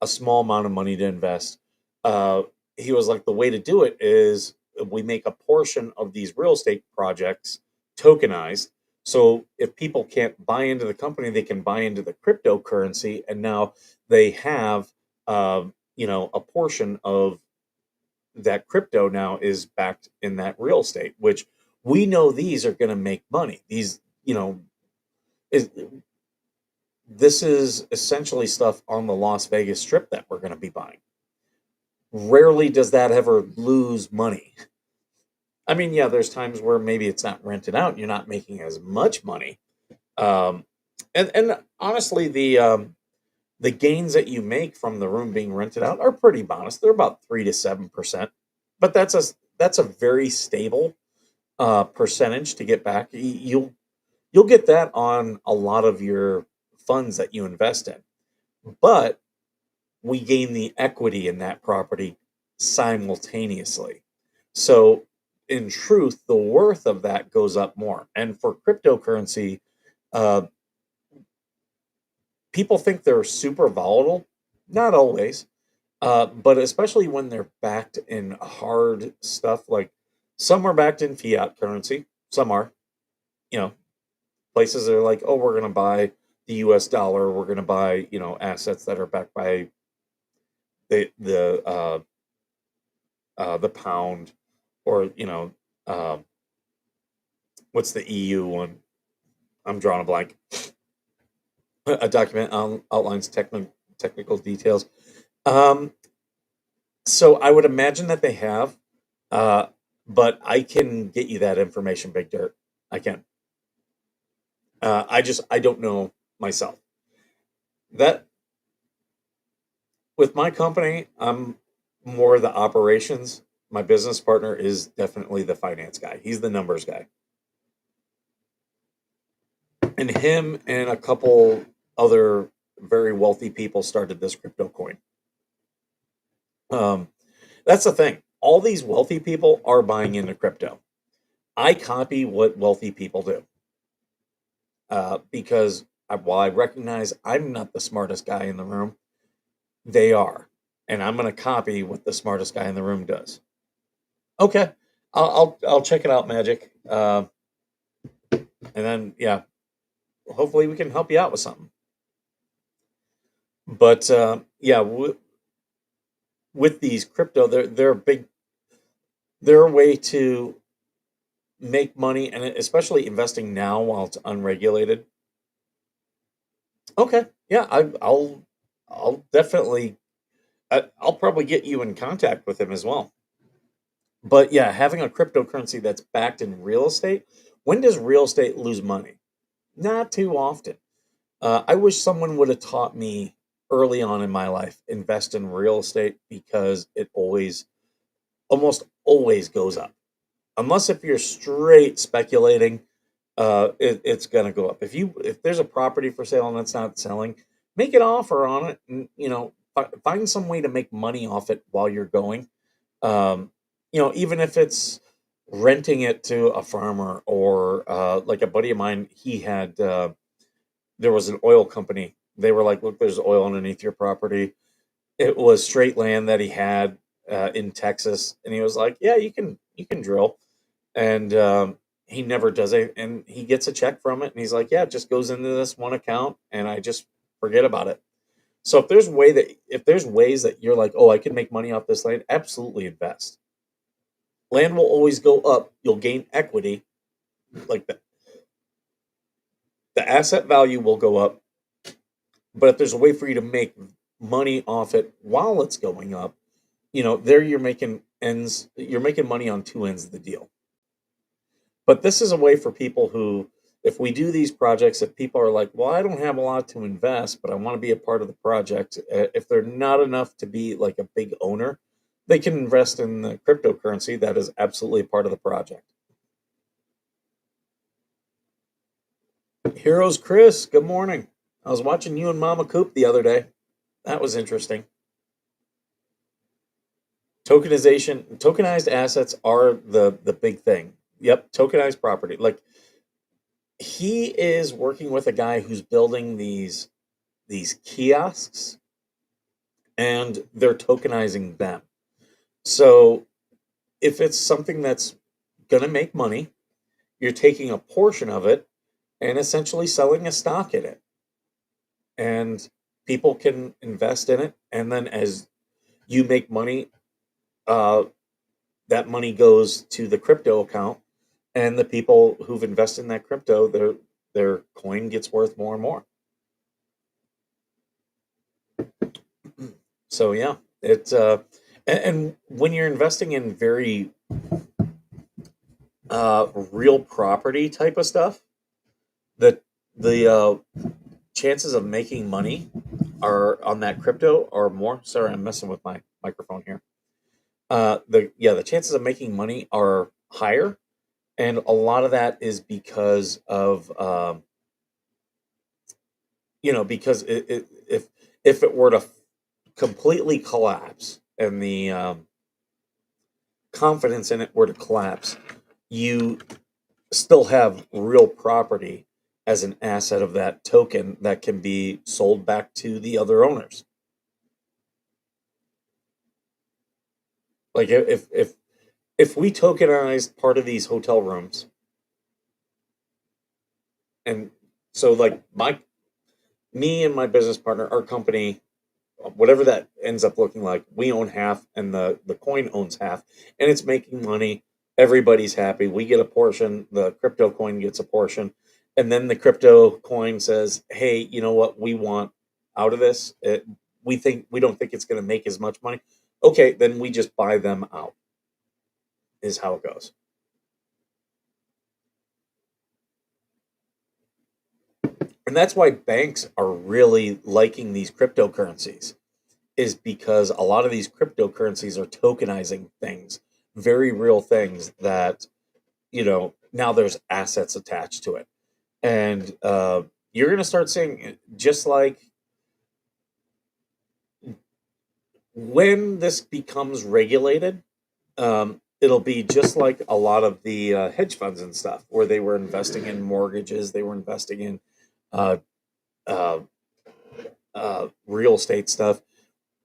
a small amount of money to invest. Uh, he was like, the way to do it is we make a portion of these real estate projects tokenized. So if people can't buy into the company, they can buy into the cryptocurrency, and now they have, a portion of that crypto now is backed in that real estate, which we know these are going to make money. These, is this is essentially stuff on the Las Vegas Strip that we're going to be buying. Rarely does that ever lose money. I mean, yeah, there's times where maybe it's not rented out and you're not making as much money. Um, and honestly, the gains that you make from the room being rented out are pretty modest. They're about 3 to 7%, but that's a very stable percentage to get back. You'll get that on a lot of your funds that you invest in, but we gain the equity in that property simultaneously. So, in truth, the worth of that goes up more. And for cryptocurrency, uh, people think they're super volatile. Not always, but especially when they're backed in hard stuff, like some are backed in fiat currency, some are, you know, places that are like, oh, we're going to buy the US dollar, we're going to buy, assets that are backed by the pound, or uh, what's the EU one? I'm drawing a blank. A document outlines technical details. Um, so I would imagine that they have, uh, but I can get you that information, Big Dirt. I can. I don't know myself. That with my company, I'm more the operations. My business partner is definitely the finance guy. He's the numbers guy. And him and a couple other very wealthy people started this crypto coin. Um, that's the thing. All these wealthy people are buying into crypto. I copy what wealthy people do because while I recognize I'm not the smartest guy in the room, they are, and I'm going to copy what the smartest guy in the room does. Okay, I'll check it out, Magic, and then yeah, hopefully we can help you out with something. But yeah, with these crypto, they're a big, they're a way to make money, and especially investing now while it's unregulated. Okay, yeah, I'll definitely, I'll probably get you in contact with him as well. But yeah, having a cryptocurrency that's backed in real estate, when does real estate lose money? Not too often. I wish someone would have taught me early on in my life invest in real estate because it almost always goes up. Unless if you're straight speculating, it's gonna go up. If there's a property for sale and it's not selling, make an offer on it, and find some way to make money off it while you're going. Um, even if it's renting it to a farmer or like a buddy of mine, he had there was an oil company. They were like, "Look, there's oil underneath your property." It was straight land that he had in Texas, and he was like, "Yeah, you can drill." And he never does it, and he gets a check from it, and he's like, "Yeah, it just goes into this one account, and I just forget about it." So if there's ways that you're like, "Oh, I can make money off this land," absolutely invest. Land will always go up. You'll gain equity, like the asset value will go up. But if there's a way for you to make money off it while it's going up, there you're making money on two ends of the deal. But this is a way for people who, if we do these projects, if people are like, well, I don't have a lot to invest, but I want to be a part of the project, if they're not enough to be like a big owner, they can invest in the cryptocurrency that is absolutely a part of the project. Heroes Chris, good morning. I was watching you and Mama Coop the other day. That was interesting. Tokenized assets are the big thing. Yep, tokenized property. Like he is working with a guy who's building these kiosks and they're tokenizing them. So if it's something that's going to make money, you're taking a portion of it and essentially selling a stock in it. And people can invest in it. And then as you make money, uh, that money goes to the crypto account. And the people who've invested in that crypto, their coin gets worth more and more. So yeah, it's and when you're investing in very real property type of stuff, the chances of making money are on that crypto are more. Sorry, I'm messing with my microphone here. The chances of making money are higher, and a lot of that is because of because if it were to completely collapse and the confidence in it were to collapse, you still have real property as an asset of that token that can be sold back to the other owners. Like if we tokenized part of these hotel rooms, and so like me and my business partner, our company, whatever that ends up looking like, we own half and the coin owns half, and it's making money. Everybody's happy. We get a portion, the crypto coin gets a portion, and then the crypto coin says, "Hey, you know what? We want out of this. We don't think it's going to make as much money. Okay, then we just buy them out." Is how it goes. And that's why banks are really liking these cryptocurrencies, is because a lot of these cryptocurrencies are tokenizing things, very real things that, now there's assets attached to it. And you're going to start seeing, just like when this becomes regulated, it'll be just like a lot of the hedge funds and stuff, where they were investing in mortgages, they were investing in uh, uh, real estate stuff.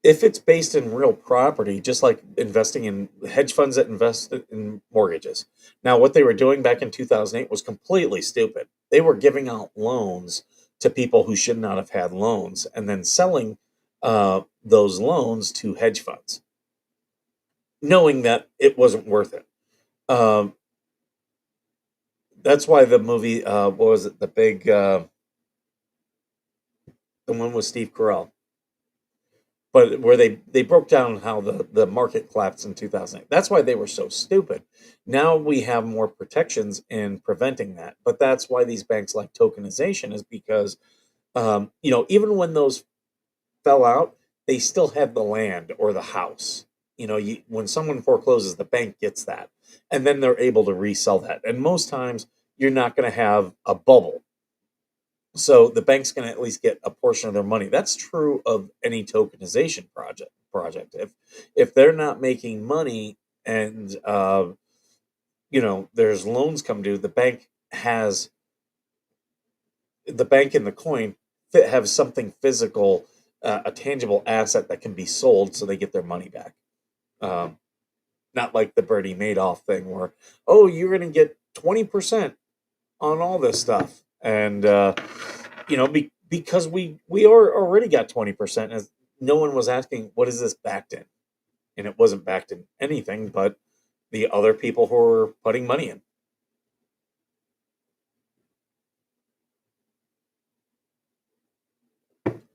If it's based in real property, just like investing in hedge funds that invest in mortgages. Now, what they were doing back in 2008 was completely stupid. They were giving out loans to people who should not have had loans, and then selling those loans to hedge funds, knowing that it wasn't worth it. Um, that's why the movie, what was it, the one with Steve Carell, but where they broke down how the market collapsed in 2008. That's why they were so stupid. Now we have more protections in preventing that, but that's why these banks like tokenization, is because even when those fell out, they still had the land or the house. When someone forecloses, the bank gets that, and then they're able to resell that. And most times, you're not going to have a bubble, so the bank's going to at least get a portion of their money. That's true of any tokenization project. If they're not making money, and there's loans come due, the bank and the coin have something physical, a tangible asset that can be sold, so they get their money back. Um, Not like the Bernie Madoff thing, where, oh, you're going to get 20% on all this stuff, and because we are already got 20%, as no one was asking, what is this backed in? And it wasn't backed in anything but the other people who were putting money in.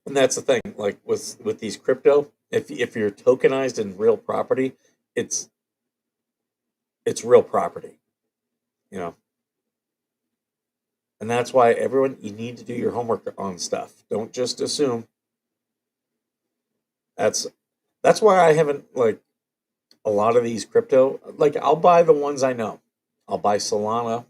And that's the thing, like with these crypto, if you're tokenized in real property, it's it's real property, you know. And that's why, everyone, you need to do your homework on stuff. Don't just assume. That's that's why I haven't, like, a lot of these crypto. Like, I'll buy the ones I know. I'll buy Solana.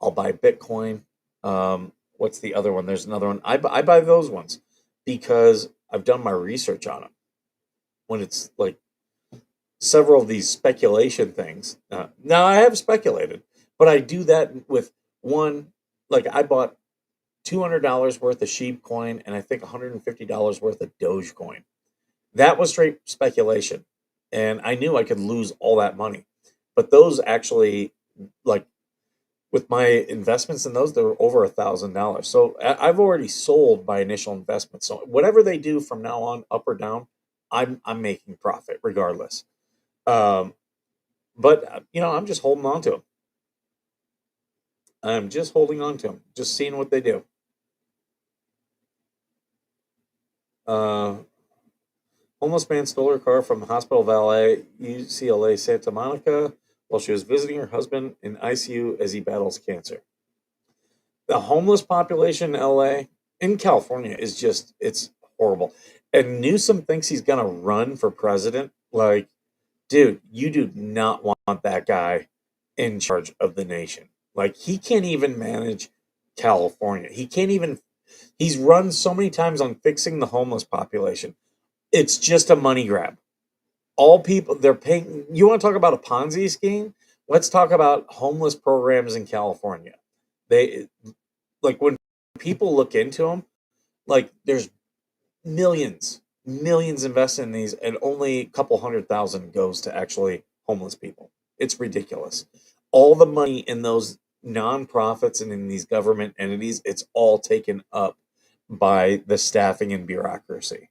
I'll buy Bitcoin. What's the other one? There's another one. I buy those ones because I've done my research on them. When it's like several of these speculation things. Now, I have speculated, but I do that with one. Like, I bought $200 worth of Sheep coin, and I think $150 worth of Dogecoin. That was straight speculation, and I knew I could lose all that money. But those actually, like, with my investments in those, they were over $1,000. So I've already sold my initial investment. So whatever they do from now on, up or down, I'm making profit regardless. Um, but I'm just holding on to them. I'm just holding on to them, just seeing what they do. Uh, Homeless man stole her car from Hospital Valet, UCLA, Santa Monica, while she was visiting her husband in ICU as he battles cancer. The homeless population in LA, in California, is just, it's horrible. And Newsom thinks he's going to run for president. Like, dude, you do not want that guy in charge of the nation. Like, he can't even manage California. He's run so many times on fixing the homeless population. It's just a money grab. All people, they're paying. You want to talk about a Ponzi scheme? Let's talk about homeless programs in California. They, like, when people look into them, like, there's millions invested in these, and only a couple 100,000 goes to actually homeless people. It's ridiculous. All the money in those nonprofits and in these government entities, it's all taken up by the staffing and bureaucracy.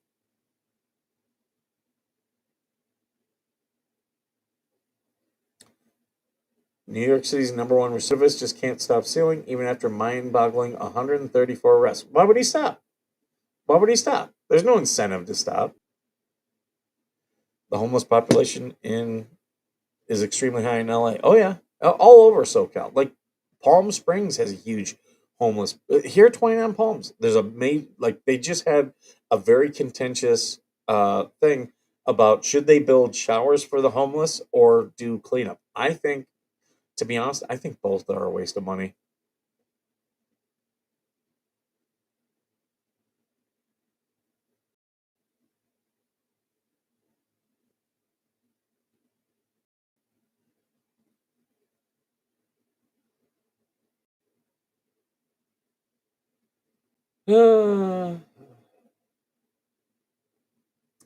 New York City's number one recidivist just can't stop stealing, even after mind-boggling 134 arrests. Why would he stop? Why would he stop? There's no incentive to stop. The homeless population in is extremely high in LA. Oh yeah, all over SoCal. Like Palm Springs has a huge homeless. Here, 29 Palms. There's a like they just had a very contentious thing about should they build showers for the homeless or do cleanup. I think, to be honest, I think both are a waste of money. Uh,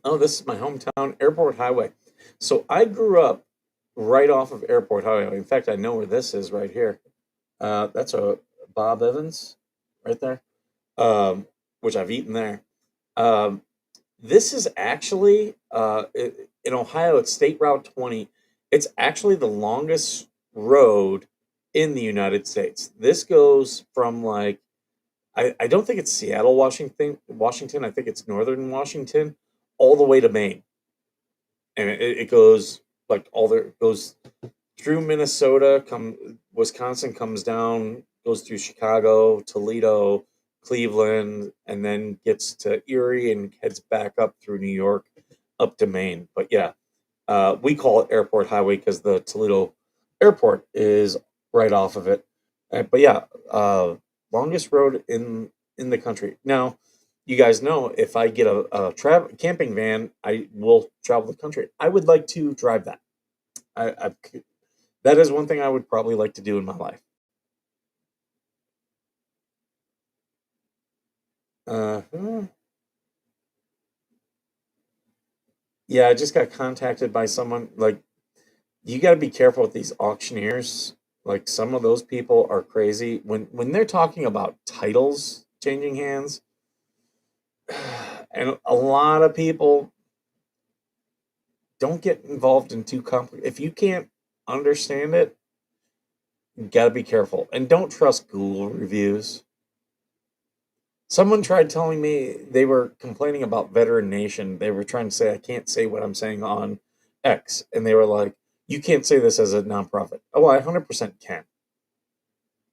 oh, this is my hometown, Airport Highway. So I grew up right off of Airport Highway. In fact, I know where this is right here. That's a Bob Evans right there, um, which I've eaten there. Um, this is actually in Ohio. It's State Route 20. It's actually the longest road in the United States. This goes from like I don't think it's Seattle, Washington. Washington. I think it's Northern Washington, all the way to Maine, and it goes like all there goes through Minnesota, come Wisconsin comes down, goes through Chicago, Toledo, Cleveland, and then gets to Erie and heads back up through New York, up to Maine. But yeah, we call it Airport Highway because the Toledo Airport is right off of it. But yeah, longest road in the country. Now, you guys know if I get a camping van, I will travel the country. I would like to drive that. I that is one thing I would probably like to do in my life. Uh, yeah, I just got contacted by someone. Like, you got to be careful with these auctioneers. Like, some of those people are crazy when they're talking about titles changing hands, and a lot of people don't get involved in too complicated. If you can't understand it, you got to be careful and don't trust Google reviews. Someone tried telling me they were complaining about Veteran Nation. They were trying to say I can't say what I'm saying on X, and they were like, "You can't say this as a nonprofit." Oh, well, I 100% can.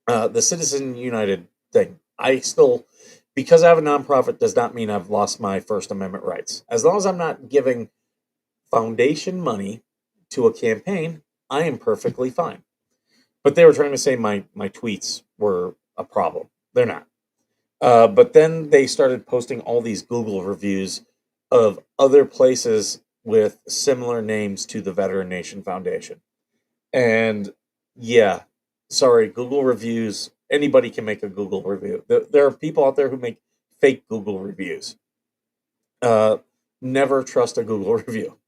The Citizen United thing. I still, because I have a nonprofit, does not mean I've lost my First Amendment rights. As long as I'm not giving foundation money to a campaign, I am perfectly fine. But they were trying to say my tweets were a problem. They're not. But then they started posting all these Google reviews of other places with similar names to the Veteran Nation Foundation. And yeah, sorry, Google reviews, anybody can make a Google review. There are people out there who make fake Google reviews. Uh, Never trust a Google review.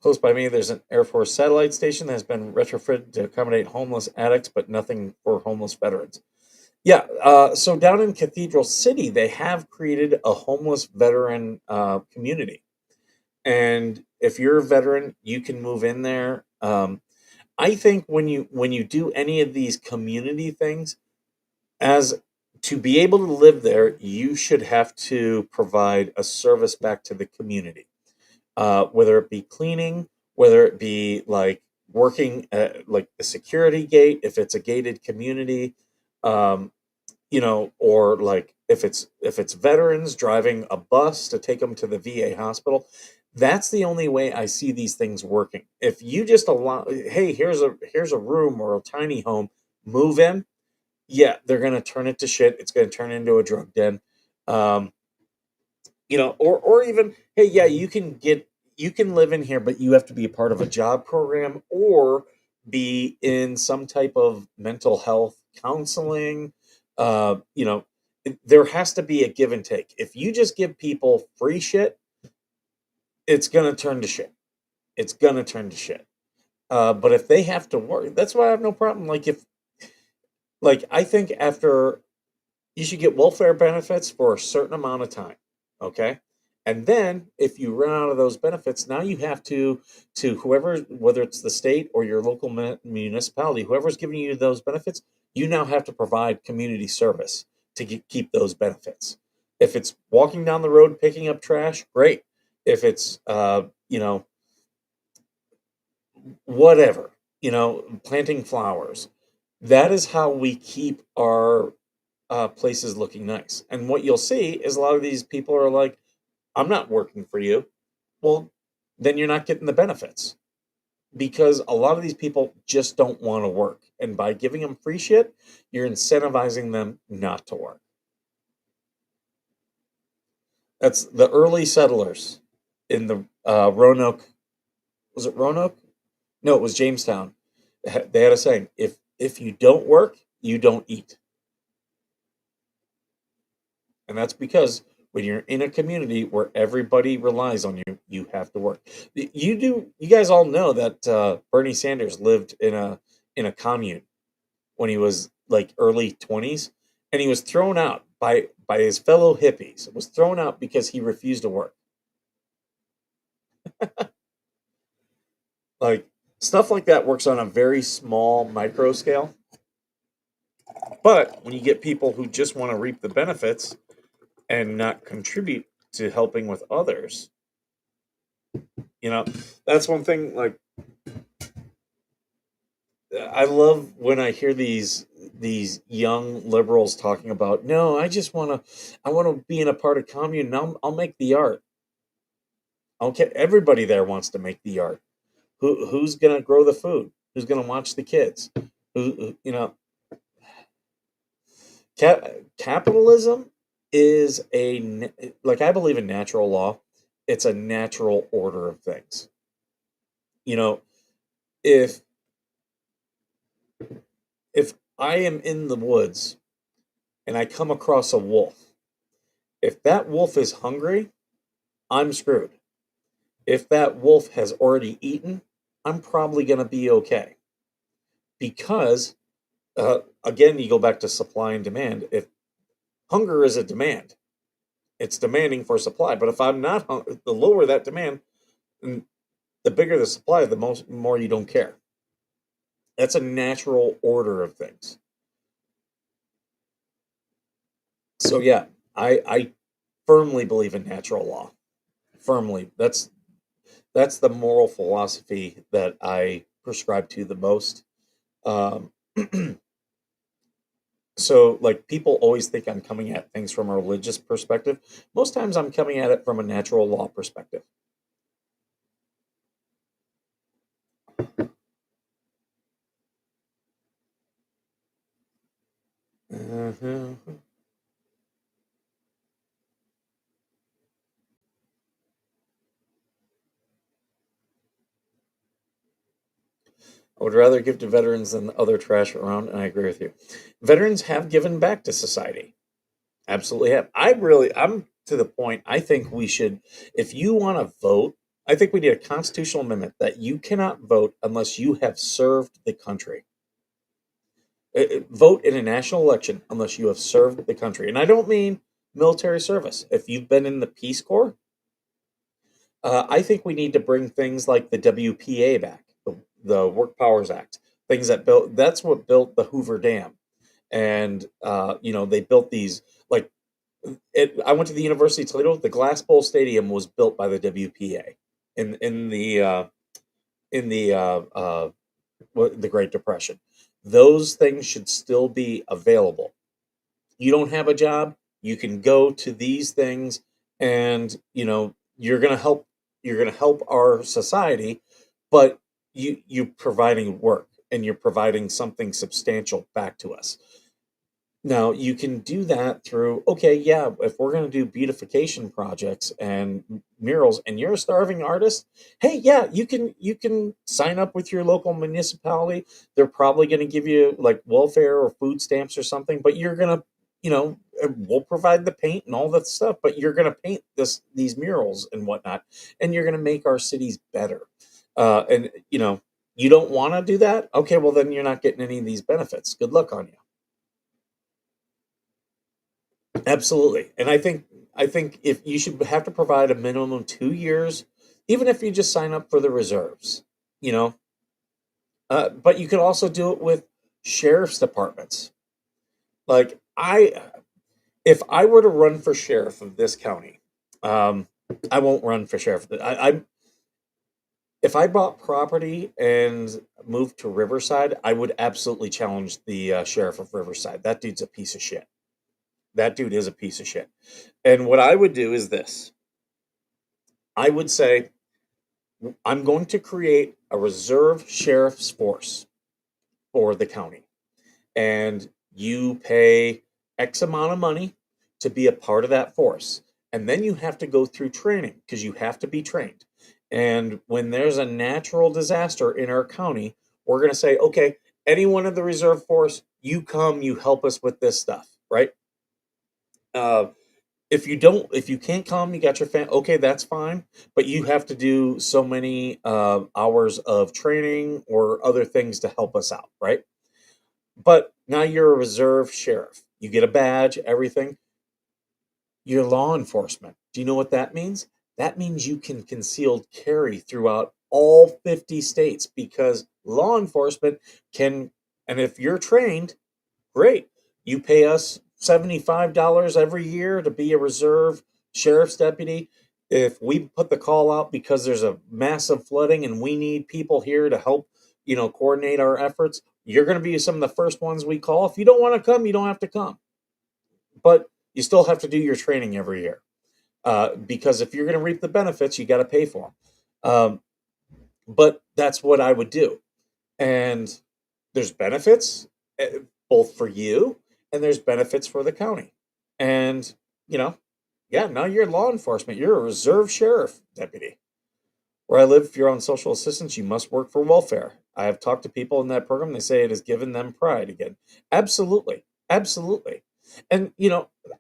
Close by me, there's an Air Force satellite station that has been retrofitted to accommodate homeless addicts, but nothing for homeless veterans. Yeah, so down in Cathedral City, they have created a homeless veteran community, and if you're a veteran, you can move in there. I think when you do any of these community things, as to be able to live there, you should have to provide a service back to the community, whether it be cleaning, whether it be like working at like the security gate, if it's a gated community. Um, or like if it's veterans driving a bus to take them to the VA hospital, that's the only way I see these things working. If you just allow, hey, here's a room or a tiny home, move in, yeah, they're gonna turn it to shit. It's gonna turn into a drug den. Um, or even, hey, yeah, you can live in here, but you have to be a part of a job program or be in some type of mental health counseling. Uh, you know, there has to be a give and take. If you just give people free shit, it's gonna turn to shit. It's gonna turn to shit. But if they have to work, that's why I have no problem. Like I think after you should get welfare benefits for a certain amount of time, okay? And then if you run out of those benefits, now you have to whoever, whether it's the state or your local municipality, whoever's giving you those benefits, you now have to provide community service to keep those benefits. If it's walking down the road picking up trash, great. If it's whatever, planting flowers, that is how we keep our places looking nice. And what you'll see is a lot of these people are like, I'm not working for you. Well, then you're not getting the benefits because a lot of these people just don't want to work. And by giving them free shit, you're incentivizing them not to work. That's the early settlers in the Roanoke. Was it Roanoke? No, it was Jamestown. They had a saying: if you don't work, you don't eat. And that's because when you're in a community where everybody relies on you, you have to work. You guys all know that Bernie Sanders lived in a commune when he was like early 20s, and he was thrown out by his fellow hippies. Was thrown out because he refused to work. Like, stuff like that works on a very small micro scale. But when you get people who just want to reap the benefits and not contribute to helping with others, that's one thing. Like, I love when I hear these young liberals talking about, no, I want to be in a part of commune, and I'll make the art. Okay, everybody there wants to make the art. Who's gonna grow the food? Who's gonna watch the kids? Capitalism is like, I believe in natural law. It's a natural order of things. If I am in the woods and I come across a wolf, if that wolf is hungry, I'm screwed. If that wolf has already eaten, I'm probably going to be okay. Because, again, you go back to supply and demand. If hunger is a demand, it's demanding for supply. But if I'm not hungry, the lower that demand, the bigger the supply, the more you don't care. That's a natural order of things. So yeah, I firmly believe in natural law. Firmly. That's the moral philosophy that I prescribe to the most. So, like, people always think I'm coming at things from a religious perspective. Most times I'm coming at it from a natural law perspective. Mhm. I would rather give to veterans than other trash around, and I agree with you. Veterans have given back to society. Absolutely have. I'm to the point, I think we should, if you want to vote, I think we need a constitutional amendment that you cannot vote unless you have served the country. Vote in a national election unless you have served the country. And I don't mean military service. If you've been in the Peace Corps, I think we need to bring things like the WPA back, the Work Powers Act, things that's what built the Hoover Dam. And, they built these, like, I went to the University of Toledo. The Glass Bowl Stadium was built by the WPA in the Great Depression. Those things should still be available. You don't have a job, you can go to these things, and you're going to help. You're going to help our society, but you're providing work and you're providing something substantial back to us. Now, you can do that through, okay, yeah, if we're going to do beautification projects and murals and you're a starving artist, hey, yeah, you can sign up with your local municipality. They're probably going to give you like welfare or food stamps or something, but you're going to, we'll provide the paint and all that stuff, but you're going to paint these murals and whatnot, and you're going to make our cities better. And you don't want to do that? Okay, well, then you're not getting any of these benefits. Good luck on you. Absolutely. And I think I think if you should have to provide a minimum of 2 years, even if you just sign up for the reserves, you know. But you could also do it with sheriff's departments. Like if I were to run for sheriff of this county, um, I won't run for sheriff. If I bought property and moved to Riverside, I would absolutely challenge the sheriff of Riverside. That dude's a piece of shit. That dude is a piece of shit. And what I would do is this: I would say, I'm going to create a reserve sheriff's force for the county. And you pay X amount of money to be a part of that force. And then you have to go through training because you have to be trained. And when there's a natural disaster in our county, we're going to say, okay, anyone of the reserve force, you come, you help us with this stuff, right? Uh, if you can't come, you got your okay, that's fine, but you have to do so many hours of training or other things to help us out, right? But now you're a reserve sheriff. You get a badge, everything. You're law enforcement. Do you know what that means? That means you can concealed carry throughout all 50 states because law enforcement can, and if you're trained, great. You pay us $75 every year to be a reserve sheriff's deputy. If we put the call out because there's a massive flooding and we need people here to help, coordinate our efforts, you're going to be some of the first ones we call. If you don't want to come, you don't have to come. But you still have to do your training every year. Because if you're going to reap the benefits, you got to pay for them. But that's what I would do. And there's benefits both for you and there's benefits for the county. And, now you're law enforcement. You're a reserve sheriff deputy. Where I live, if you're on social assistance, you must work for welfare. I have talked to people in that program. They say it has given them pride again. Absolutely. Absolutely. And,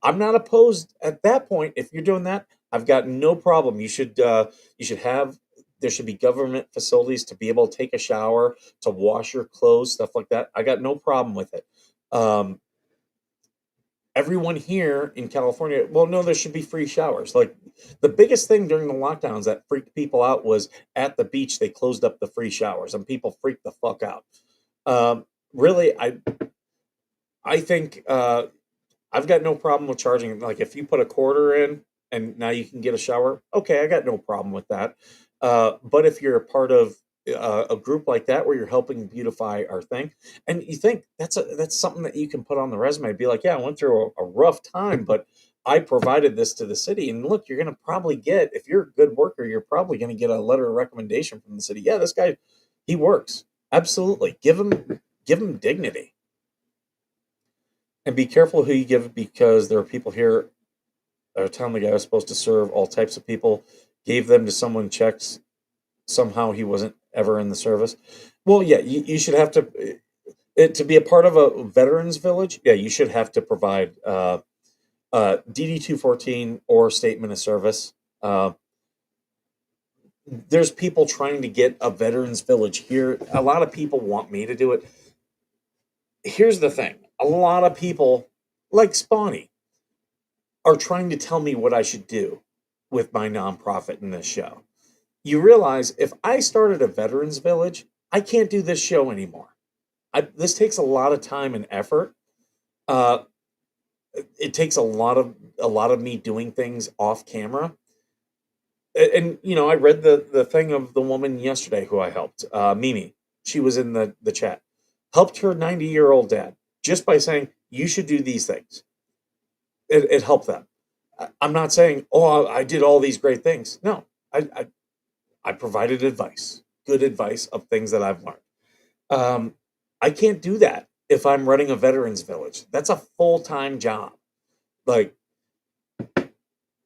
I'm not opposed at that point. If you're doing that, I've got no problem. There should be government facilities to be able to take a shower, to wash your clothes, stuff like that. I got no problem with it. Everyone here in California, well, no, there should be free showers. Like the biggest thing during the lockdowns that freaked people out was at the beach, they closed up the free showers and people freaked the fuck out. Really, I think I've got no problem with charging. Like if you put a quarter in and now you can get a shower, okay, I got no problem with that. But if you're a part of a group like that where you're helping beautify our thing, and you think that's something that you can put on the resume, be like, yeah, I went through a rough time, but I provided this to the city. And look, you're going to probably get, if you're a good worker, you're probably going to get a letter of recommendation from the city. Yeah, this guy, he works. Absolutely. Give him dignity. And be careful who you give, because there are people here at a town the guy was supposed to serve all types of people, gave them to someone, checks, somehow he wasn't ever in the service. Well, yeah, you should have to be a part of a veterans village. Yeah, you should have to provide DD 214 or statement of service. There's people trying to get a veterans village here. A lot of people want me to do it. Here's the thing. A lot of people, like Spawny, are trying to tell me what I should do with my nonprofit in this show. You realize if I started a veterans village, I can't do this show anymore. This takes a lot of time and effort. It takes a lot of me doing things off camera. And I read the thing of the woman yesterday who I helped, Mimi. She was in the chat. Helped her 90-year-old dad just by saying, you should do these things. It helped them. I'm not saying, oh, I did all these great things. No, I provided advice, good advice of things that I've learned. I can't do that if I'm running a veterans village. That's a full-time job.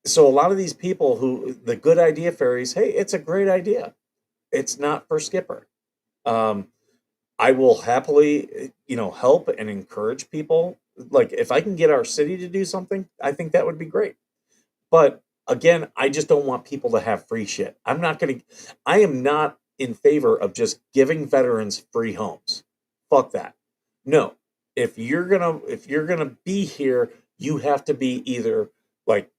So a lot of these people the good idea fairies, hey, it's a great idea. It's not for Skipper. I will happily, help and encourage people. Like if I can get our city to do something, I think that would be great. But again, I just don't want people to have free shit. I am not in favor of just giving veterans free homes. Fuck that. No. If you're gonna be here, you have to be either like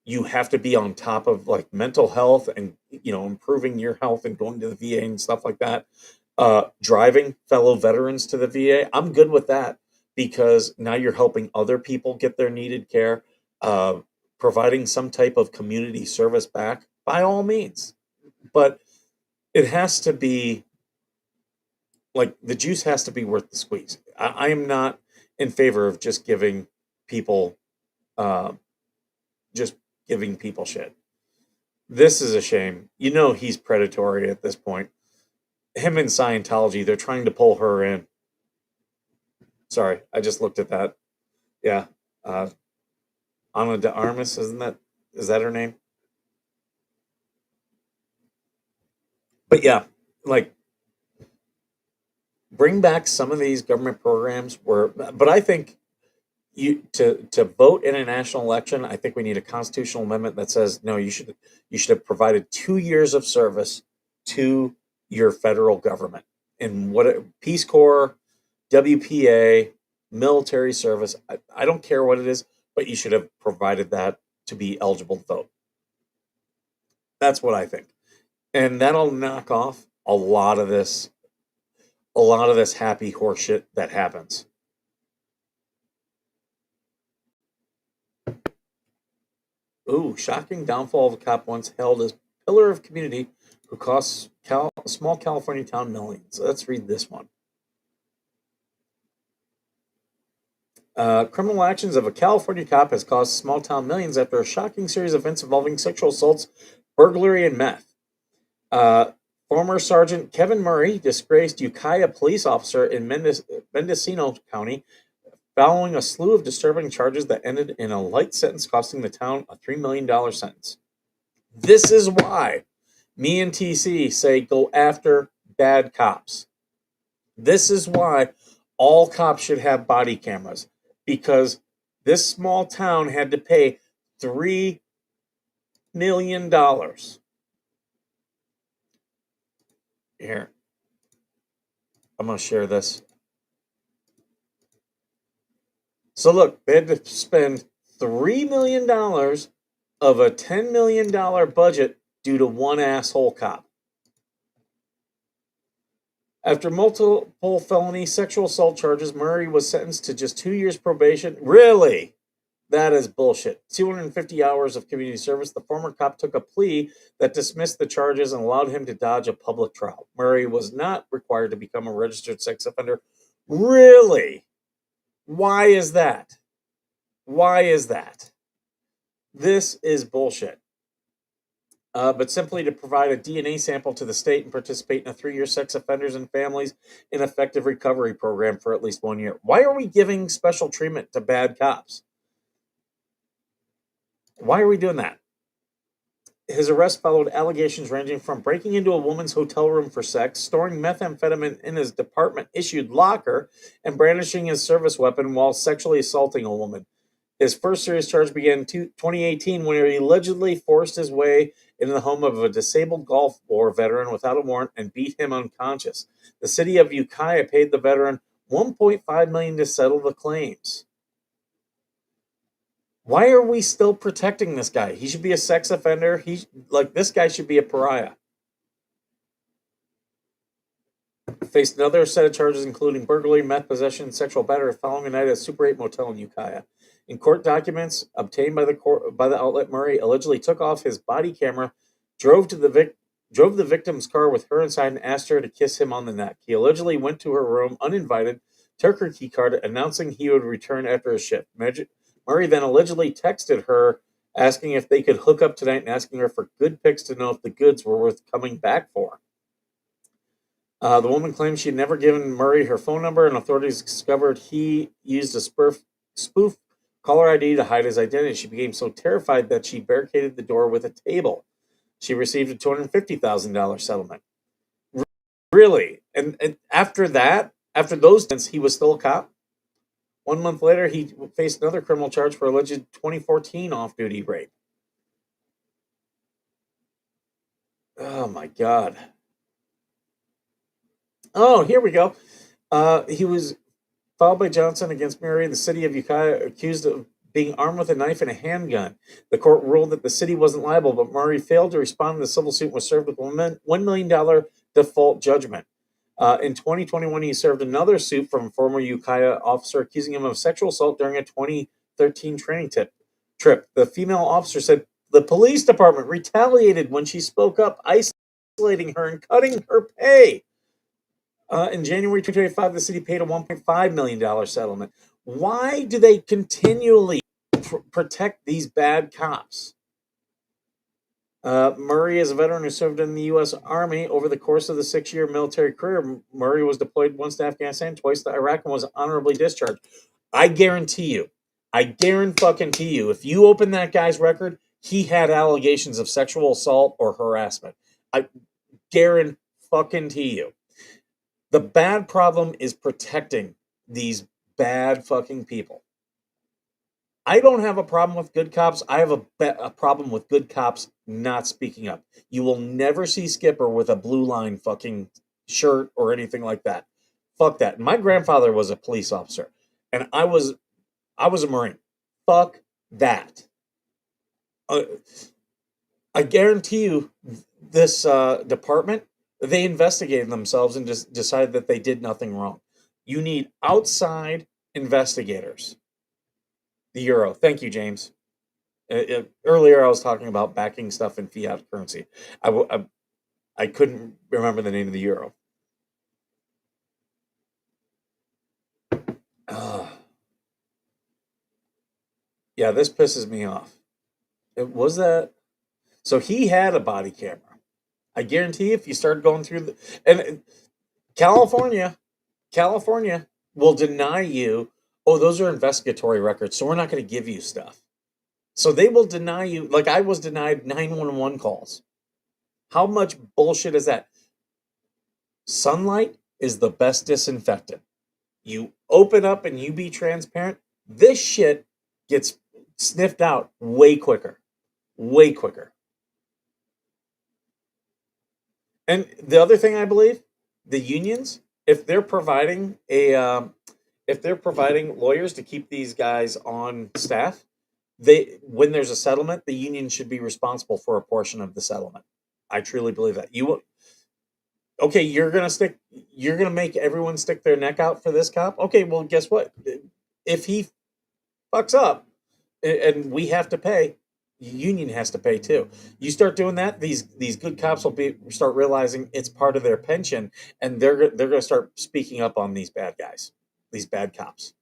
you have to be on top of like mental health and improving your health and going to the VA and stuff like that. Driving fellow veterans to the VA, I'm good with that because now you're helping other people get their needed care. Uh, Providing some type of community service back by all means, but it has to be like the juice has to be worth the squeeze. I am not in favor of people, uh, just giving people shit. This is a shame. He's predatory at this point. Him and Scientology, they're trying to pull her in. Sorry, I just looked at that. Yeah, uh, Ana de Armas, is that her name? But yeah, like bring back some of these government programs but I think to vote in a national election, I think we need a constitutional amendment that says no, you should have provided 2 years of service to your federal government in Peace Corps, WPA, military service. I don't care what it is, but you should have provided that to be eligible to vote. That's what I think, and that'll knock off a lot of this happy horseshit that happens. Ooh, shocking downfall of a cop once held as pillar of community who costs a small California town millions. Let's read this one. Criminal actions of a California cop has cost small town millions after a shocking series of events involving sexual assaults, burglary, and meth. Former Sergeant Kevin Murray disgraced Ukiah police officer in Mendocino County following a slew of disturbing charges that ended in a light sentence costing the town a $3 million sentence. This is why me and TC say go after bad cops. This is why all cops should have body cameras, because this small town had to pay $3 million. Here, I'm going to share this. So look, they had to spend $3 million of a $10 million budget due to one asshole cop. After multiple felony sexual assault charges, Murray was sentenced to just 2 years probation. Really? That is bullshit. 250 hours of community service. The former cop took a plea that dismissed the charges and allowed him to dodge a public trial. Murray was not required to become a registered sex offender. Really? Why is that? Why is that? This is bullshit. But simply to provide a DNA sample to the state and participate in a 3-year sex offenders and families ineffective recovery program for at least 1 year. Why are we giving special treatment to bad cops? Why are we doing that? His arrest followed allegations ranging from breaking into a woman's hotel room for sex, storing methamphetamine in his department-issued locker, and brandishing his service weapon while sexually assaulting a woman. His first serious charge began in 2018 when he allegedly forced his way into the home of a disabled Gulf War veteran without a warrant and beat him unconscious. The city of Ukiah paid the veteran $1.5 million to settle the claims. Why are we still protecting this guy? He should be a sex offender. This guy should be a pariah. Faced another set of charges including burglary, meth possession, and sexual battery following a night at a Super 8 motel in Ukiah. In court documents obtained by the outlet, Murray allegedly took off his body camera, drove the victim's car with her inside, and asked her to kiss him on the neck. He allegedly went to her room uninvited, took her key card, announcing he would return after his shift. Murray then allegedly texted her asking if they could hook up tonight and asking her for good pics to know if the goods were worth coming back for. The woman claimed she had never given Murray her phone number, and authorities discovered he used a spoof caller ID to hide his identity. She became so terrified that she barricaded the door with a table. She received a $250,000 settlement. Really? And after those incidents, he was still a cop? 1 month later, he faced another criminal charge for alleged 2014 off-duty rape. Oh, my God. Oh, here we go. He was filed by Johnson against Murray. The city of Ukiah accused of being armed with a knife and a handgun. The court ruled that the city wasn't liable, but Murray failed to respond to the civil suit and was served with $1 million default judgment. In 2021, he served another suit from a former Ukiah officer accusing him of sexual assault during a 2013 training trip. The female officer said the police department retaliated when she spoke up, isolating her and cutting her pay. In January 2025, the city paid a $1.5 million settlement. Why do they continually protect these bad cops? Murray is a veteran who served in the U.S. Army. Over the course of the 6-year military career, Murray was deployed once to Afghanistan, twice to Iraq, and was honorably discharged. I guarantee you, if you open that guy's record, he had allegations of sexual assault or harassment. I guarantee you. The bad problem is protecting these bad fucking people. I don't have a problem with good cops. I have a problem with good cops not speaking up. You will never see Skipper with a blue line fucking shirt or anything like that. Fuck that. My grandfather was a police officer, and I was a Marine. Fuck that. I guarantee you, this department, they investigated themselves and just decided that they did nothing wrong. You need outside investigators. The euro. Thank you, James. Earlier, I was talking about backing stuff in fiat currency. I couldn't remember the name of the euro. Yeah, this pisses me off. Was that? So he had a body camera. I guarantee if you start going through and California will deny you, oh, those are investigatory records, so we're not going to give you stuff. So they will deny you, like I was denied 911 calls. How much bullshit is that? Sunlight is the best disinfectant. You open up and you be transparent, this shit gets sniffed out way quicker. Way quicker. And the other thing I believe, the unions, if they're providing lawyers to keep these guys on staff, when there's a settlement, the union should be responsible for a portion of the settlement. I truly believe that. You're gonna make everyone stick their neck out for this cop. Okay, well, guess what? If he fucks up and we have to pay, the union has to pay too. You start doing that, these good cops will start realizing it's part of their pension, and they're gonna start speaking up on these bad guys, these bad cops.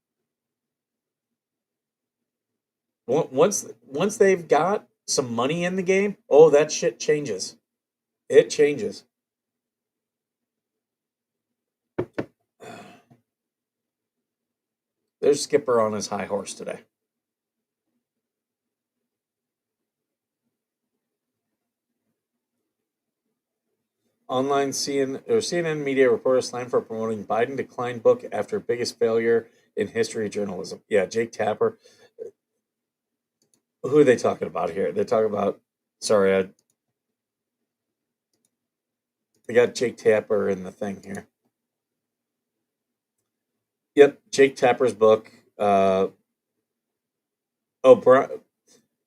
Once they've got some money in the game, oh, that shit changes. It changes. There's Skipper on his high horse today. Online CNN media reporter slammed for promoting Biden declined book after biggest failure in history of journalism. Yeah, Jake Tapper. Who are they talking about here? They're talking about. Sorry, they got Jake Tapper in the thing here. Yep, Jake Tapper's book. Brian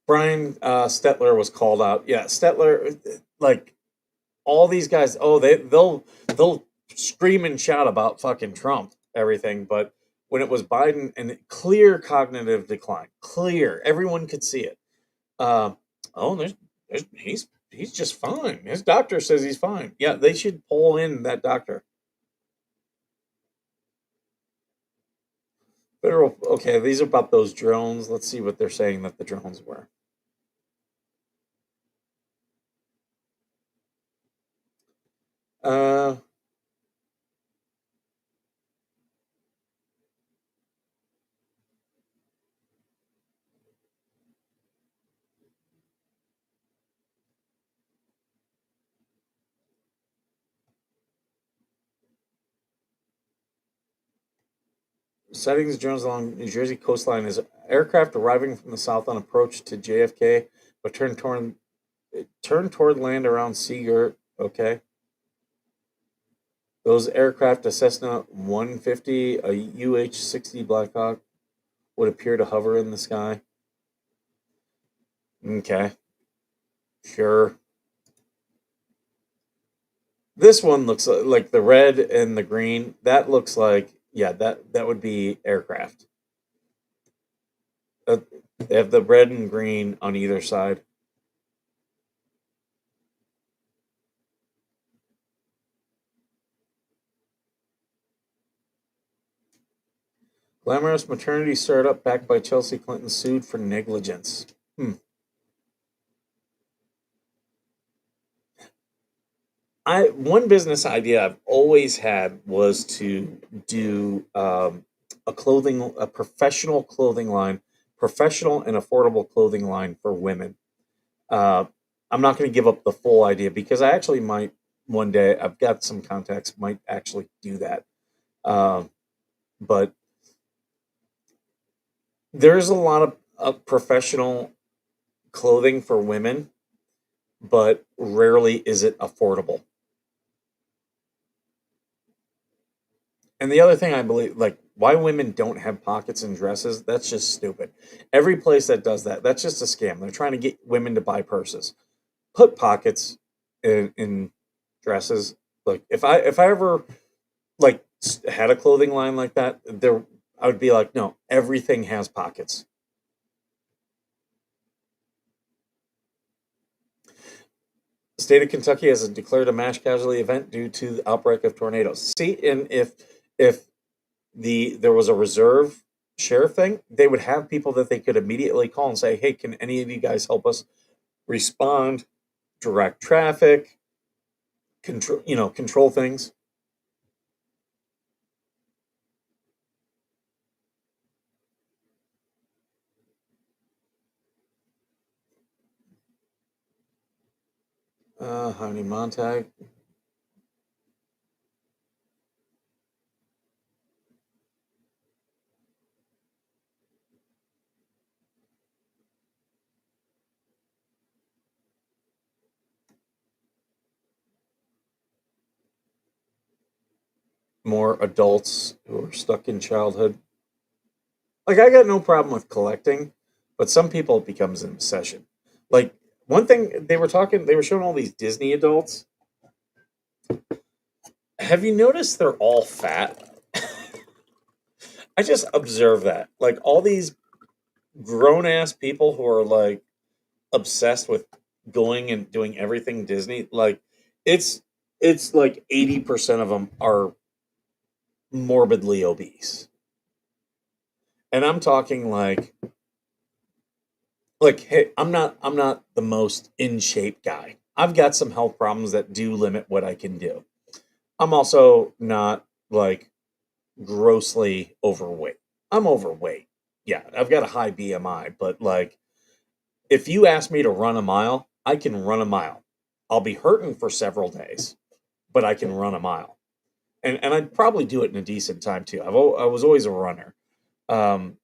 Stetler was called out. Yeah, Stetler, like all these guys. Oh, they'll scream and shout about fucking Trump, everything, but when it was Biden, and clear cognitive decline, clear, everyone could see it. He's just fine. His doctor says he's fine. Yeah, they should pull in that doctor. Okay, these are about those drones. Let's see what they're saying that the drones were. Sightings of drones along New Jersey coastline is aircraft arriving from the south on approach to JFK, but turned toward land around Seagirt. Okay. Those aircraft, a Cessna 150, a UH-60 Blackhawk, would appear to hover in the sky. Okay, sure. This one looks like the red and the green. That looks like, yeah, that would be aircraft. Uh, they have the red and green on either side. Glamorous maternity startup backed by Chelsea Clinton sued for negligence. Hmm. I One business idea I've always had was to do a professional clothing line, professional and affordable clothing line for women. Uh, I'm not going to give up the full idea because I actually might one day. I've got some contacts might actually do that. Um, but there's a lot of professional clothing for women, but rarely is it affordable. And the other thing I believe, like, why women don't have pockets in dresses, that's just stupid. Every place that does that, that's just a scam. They're trying to get women to buy purses. Put pockets in dresses. Like, if I ever like had a clothing line like that, there I would be like, no, everything has pockets. The state of Kentucky has declared a mass casualty event due to the outbreak of tornadoes. See, and if there was a reserve sheriff thing, they would have people that they could immediately call and say, "Hey, can any of you guys help us respond, direct traffic, control things?" Honey Montag, more adults who are stuck in childhood. Like, I got no problem with collecting, but some people it becomes an obsession. Like, one thing they were showing all these Disney adults. Have you noticed they're all fat? I just observe that. Like, all these grown ass people who are like obsessed with going and doing everything Disney, like, it's it's like 80% of them are morbidly obese. And I'm talking like, hey, I'm not the most in shape guy. I've got some health problems that do limit what I can do. I'm also not like grossly overweight. I'm overweight. Yeah, I've got a high BMI, but like, if you ask me to run a mile, I can run a mile. I'll be hurting for several days, but I can run a mile. And I'd probably do it in a decent time too. I was always a runner. Um,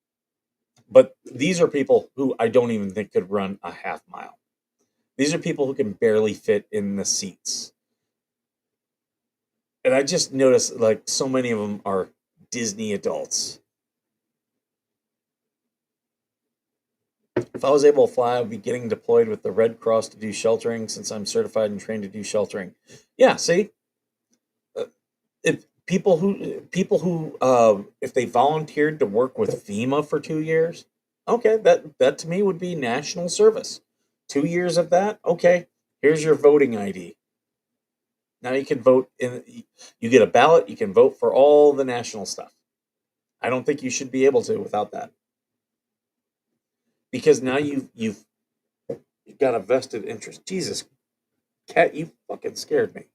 but these are people who I don't even think could run a half mile. These are people who can barely fit in the seats. And I just noticed like so many of them are Disney adults. If I was able to fly, I would be getting deployed with the Red Cross to do sheltering since I'm certified and trained to do sheltering. Yeah, see, uh, if people who if they volunteered to work with FEMA for 2 years, okay, that to me would be national service. 2 years of that, okay. Here's your voting ID. Now you can vote in. You get a ballot. You can vote for all the national stuff. I don't think you should be able to without that because now you've got a vested interest. Jesus, cat, you fucking scared me.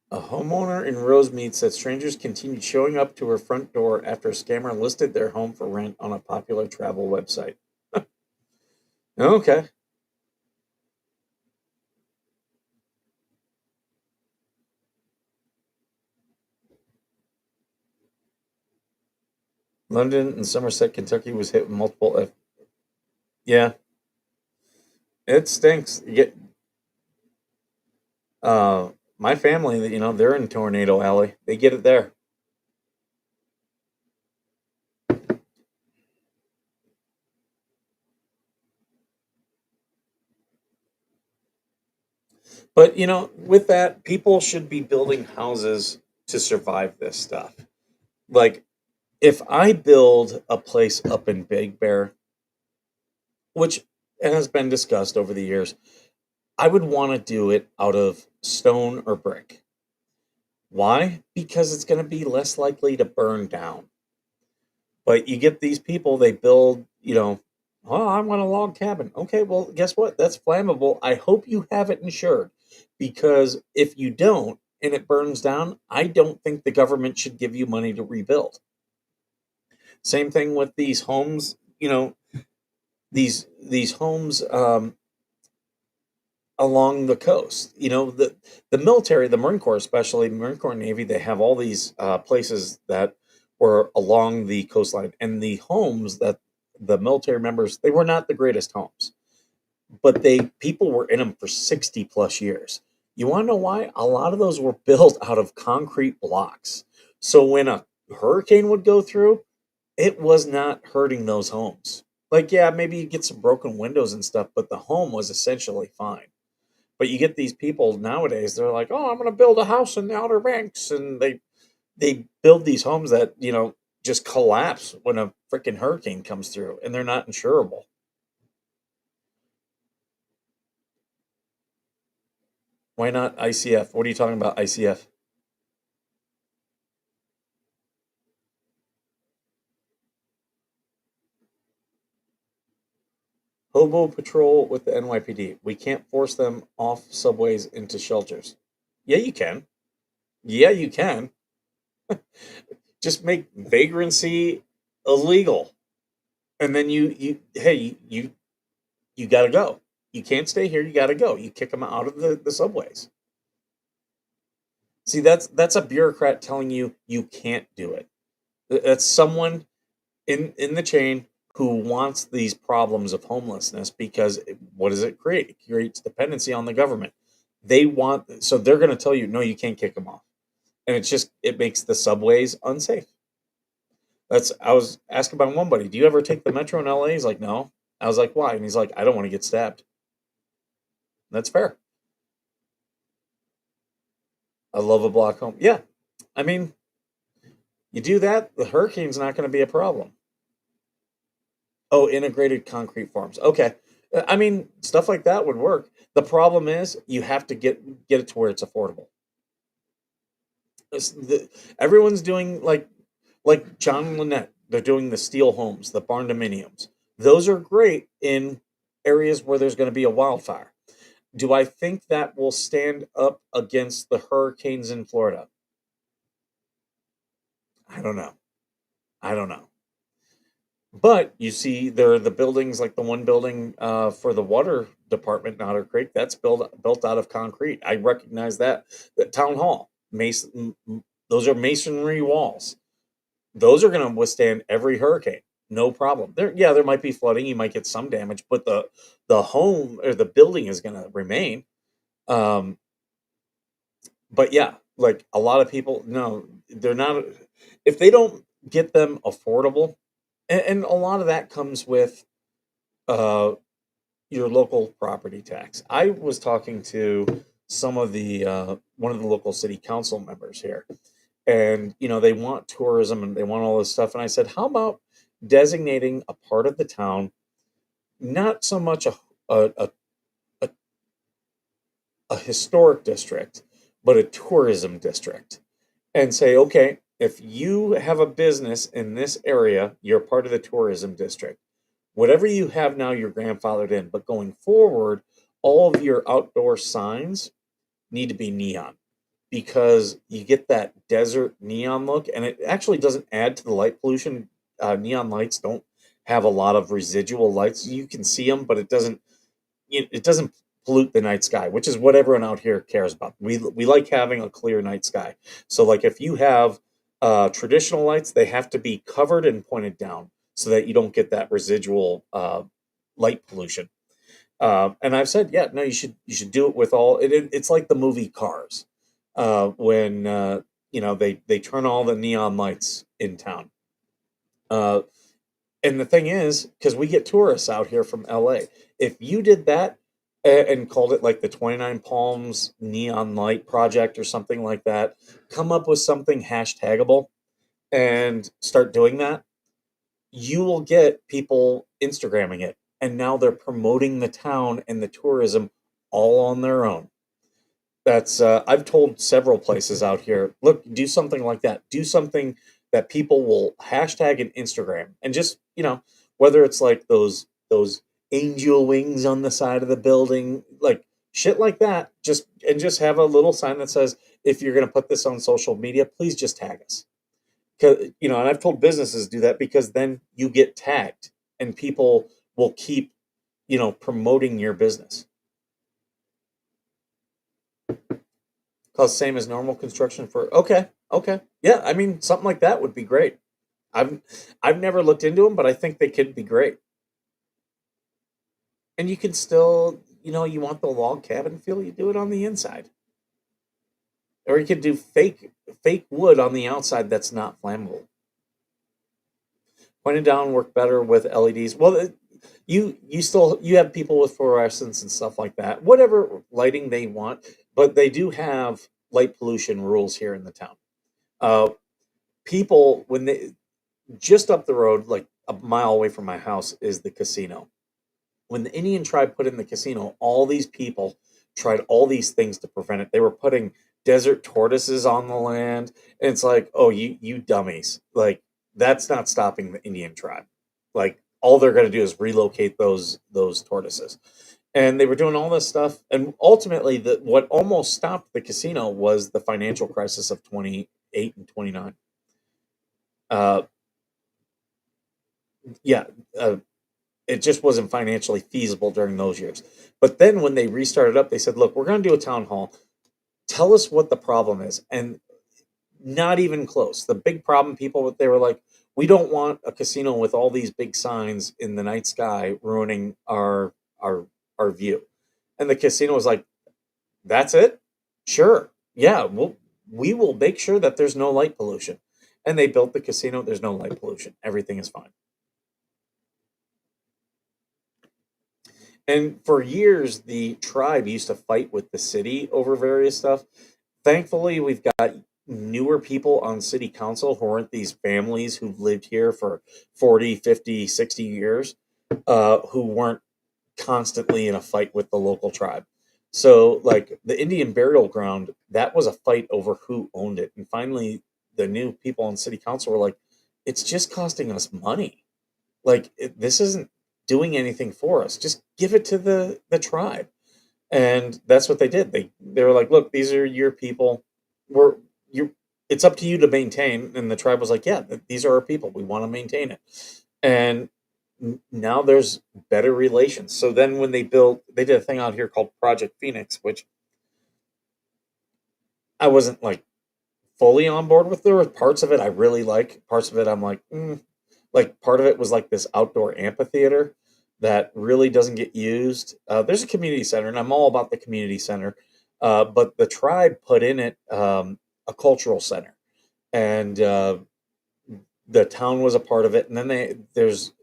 A homeowner in Rosemead said strangers continued showing up to her front door after a scammer listed their home for rent on a popular travel website. Okay. London and Somerset, Kentucky was hit with multiple Yeah, it stinks. You get My family, they're in Tornado Alley. They get it there. But with that, people should be building houses to survive this stuff. Like, if I build a place up in Big Bear, which has been discussed over the years, I would want to do it out of stone or brick. Why? Because it's going to be less likely to burn down. But you get these people, they build, oh, I want a log cabin. Okay, well, guess what? That's flammable. I hope you have it insured, because if you don't and it burns down, I don't think the government should give you money to rebuild. Same thing with these homes, these homes along the coast. The military, the Marine Corps, especially Marine Corps and Navy, they have all these places that were along the coastline, and the homes that the military members, they were not the greatest homes, but people were in them for 60 plus years. You want to know why? A lot of those were built out of concrete blocks. So when a hurricane would go through, it was not hurting those homes. Like, yeah, maybe you get some broken windows and stuff, but the home was essentially fine. But you get these people nowadays, they're like, "Oh, I'm going to build a house in the Outer Banks," and they build these homes that just collapse when a freaking hurricane comes through, and they're not insurable. Why not ICF? What are you talking about, ICF? Hobo patrol with the NYPD. We can't force them off subways into shelters. Yeah, you can. Yeah, you can. Just make vagrancy illegal, and then you got to go. You can't stay here. You got to go. You kick them out of the subways. See, that's a bureaucrat telling you you can't do it. That's someone in the chain who wants these problems of homelessness, because what does it create? It creates dependency on the government. So they're going to tell you, no, you can't kick them off, and it makes the subways unsafe. I was asking by one buddy, do you ever take the metro in LA? He's like, no. I was like, why? And he's like, I don't want to get stabbed. That's fair. I love a block home. Yeah, I mean, you do that, the hurricane's not going to be a problem. Oh, integrated concrete farms. Okay. I mean, stuff like that would work. The problem is you have to get it to where it's affordable. Everyone's doing like John and Lynette. They're doing the steel homes, the barn dominiums. Those are great in areas where there's going to be a wildfire. Do I think that will stand up against the hurricanes in Florida? I don't know. I don't know. But you see, there are the buildings, like the one building for the water department in Otter Creek, that's built out of concrete. I recognize that. The town hall, those are masonry walls. Those are going to withstand every hurricane, no problem. There might be flooding, you might get some damage, but the home or the building is going to remain. Um, but yeah, like a lot of people, no, they're not. If they don't get them affordable, and a lot of that comes with uh, your local property tax. I was talking to some of the one of the local city council members here, and they want tourism and they want all this stuff. And I said, how about designating a part of the town, not so much a, a, a, a historic district, but a tourism district, and say, okay, if you have a business in this area, you're part of the tourism district. Whatever you have now, you're grandfathered in, but going forward, all of your outdoor signs need to be neon, because you get that desert neon look, and it actually doesn't add to the light pollution. Neon lights don't have a lot of residual lights. You can see them, but it doesn't pollute the night sky, which is what everyone out here cares about. We like having a clear night sky. So, like, if you have traditional lights, they have to be covered and pointed down so that you don't get that residual light pollution. And I've said, yeah, no, you should do it with all. It's like the movie Cars. when they turn all the neon lights in town. Uh, and the thing is, because we get tourists out here from LA, if you did that and called it like the 29 Palms Neon Light Project or something like that, come up with something hashtagable and start doing that, you will get people Instagramming it. And now they're promoting the town and the tourism all on their own. That's I've told several places out here, look, do something like that. Do something that people will hashtag and Instagram, and just whether it's like those angel wings on the side of the building, like shit like that. Just have a little sign that says, if you're gonna put this on social media, please just tag us. 'Cause, and I've told businesses do that because then you get tagged, and people will keep promoting your business. Cost same as normal construction for okay. Yeah, I mean something like that would be great. I've never looked into them, but I think they could be great. And you can still, you want the log cabin feel, you do it on the inside. Or you could do fake wood on the outside that's not flammable. Pointed down work better with LEDs. Well, you have people with fluorescents and stuff like that. Whatever lighting they want, but they do have light pollution rules here in the town. Uh, People when they just up the road, like a mile away from my house, is the casino. When the Indian tribe put in the casino, all these people tried all these things to prevent it. They were putting desert tortoises on the land, and it's like, oh, you dummies! Like that's not stopping the Indian tribe. Like all they're going to do is relocate those tortoises. And they were doing all this stuff, and ultimately, what almost stopped the casino was the financial crisis of 28 and 29. Uh, yeah, it just wasn't financially feasible during those years. But then when they restarted up, they said, "Look, we're going to do a town hall. Tell us what the problem is." And not even close. The big problem, they were like, "We don't want a casino with all these big signs in the night sky ruining our view." And the casino was like, "That's it? Sure. Yeah, we will make sure that there's no light pollution." And they built the casino, there's no light pollution. Everything is fine. And for years, the tribe used to fight with the city over various stuff. Thankfully, we've got newer people on city council who aren't these families who've lived here for 40, 50, 60 years, who weren't constantly in a fight with the local tribe. So, like the Indian burial ground, that was a fight over who owned it. And finally, the new people on city council were like, it's just costing us money. Like, this isn't doing anything for us. Just give it to the tribe. And that's what they did. They were like, look, these are your people. It's up to you to maintain. And the tribe was like, yeah, these are our people. We want to maintain it. And now there's better relations. So then when they did a thing out here called Project Phoenix, which I wasn't like fully on board with. There were parts of it I really like. Parts of it I'm like, like part of it was like this outdoor amphitheater that really doesn't get used. There's a community center, and I'm all about the community center. But the tribe put in it a cultural center, and the town was a part of it. And then there's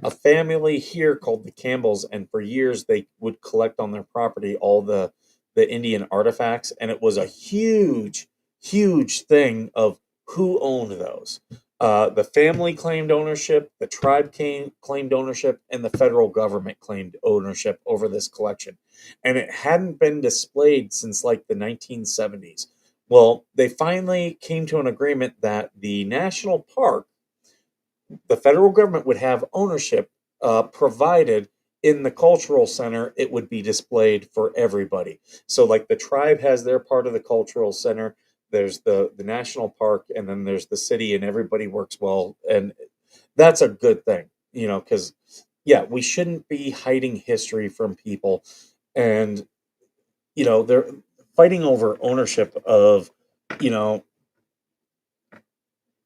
a family here called the Campbells, and for years they would collect on their property all the Indian artifacts, and it was a huge, huge thing of who owned those. The family claimed ownership, the tribe claimed ownership, and the federal government claimed ownership over this collection. And it hadn't been displayed since like the 1970s. Well, they finally came to an agreement that the national park, the federal government would have ownership, provided in the cultural center it would be displayed for everybody. So like the tribe has their part of the cultural center, there's the national park, and then there's the city, and everybody works well. And that's a good thing, because yeah, we shouldn't be hiding history from people. And they're fighting over ownership of you know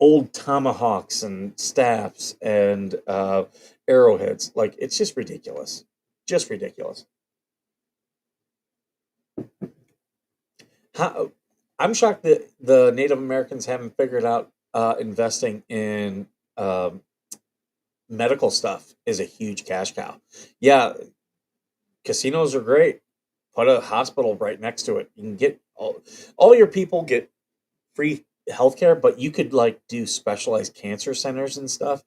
old tomahawks and staffs and arrowheads. Like, it's just ridiculous. Just ridiculous. How I'm shocked that the Native Americans haven't figured out investing in medical stuff is a huge cash cow. Yeah, casinos are great. Put a hospital right next to it. You can get all your people get free healthcare, but you could like do specialized cancer centers and stuff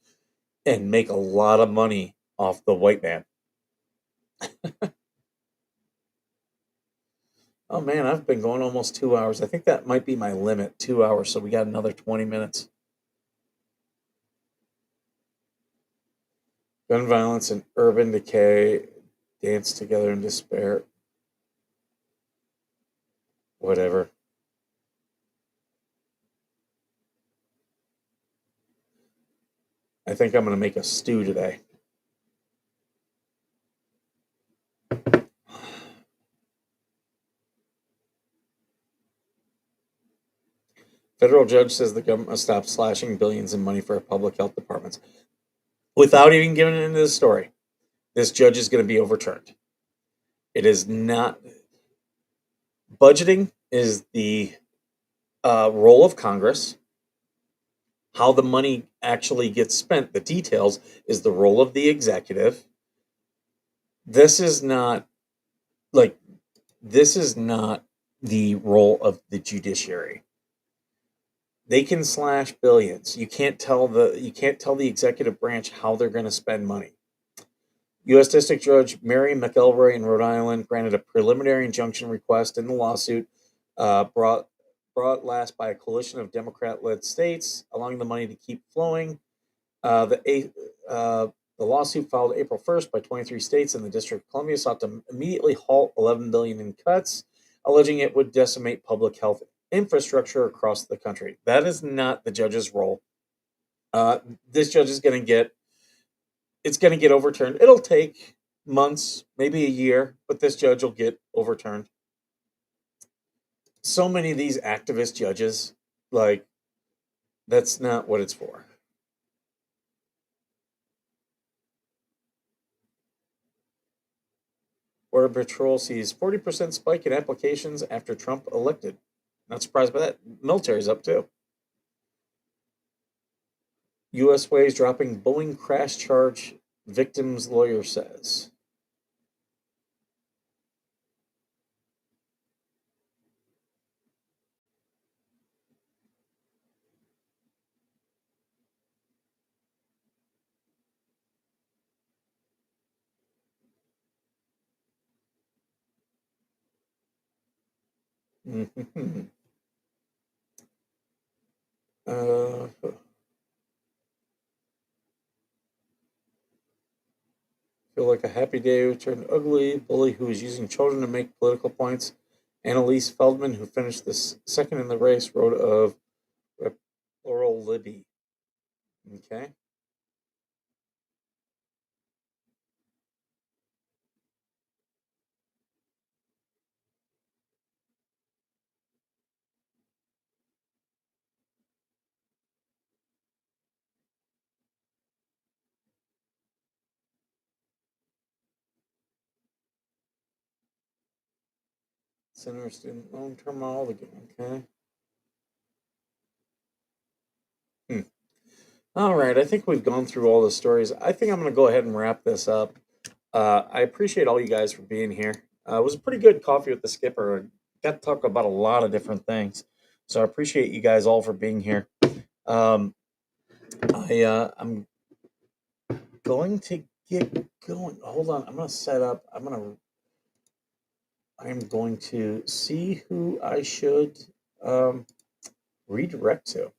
and make a lot of money off the white man. Oh man, I've been going almost 2 hours. I think that might be my limit, 2 hours. So we got another 20 minutes. Gun violence and urban decay dance together in despair. Whatever. I think I'm going to make a stew today. Federal judge says the government must stop slashing billions in money for public health departments. Without even getting into the story, this judge is going to be overturned. It is not. Budgeting is the role of Congress. How the money actually gets spent, the details, is the role of the executive. This is not like this is not the role of the judiciary. They can slash billions. You can't tell the executive branch how they're going to spend money. U.S. District Judge Mary McElroy in Rhode Island granted a preliminary injunction request in the lawsuit brought last by a coalition of Democrat-led states, allowing the money to keep flowing. The lawsuit filed April 1st by 23 states and the District of Columbia sought to immediately halt $11 billion in cuts, alleging it would decimate public health infrastructure across the country. That is not the judge's role. This judge is going to get overturned. It'll take months, maybe a year, but this judge will get overturned. So many of these activist judges, like, that's not what it's for. Border Patrol sees 40% spike in applications after Trump elected. Not surprised by that. Military's up too. U.S. Ways dropping Boeing crash charge, victim's lawyer says. uh, Feel like a happy day turned ugly. Bully who was using children to make political points. Annalise Feldman, who finished this second in the race, wrote of Laurel Libby. Okay. Center student long-term model again. Okay. All right. I think we've gone through all the stories. I think I'm going to go ahead and wrap this up. I appreciate all you guys for being here. It was a pretty good coffee with the skipper. I got to talk about a lot of different things. So I appreciate you guys all for being here. I'm going to get going. Hold on. I'm going to set up. I'm going to see who I should redirect to.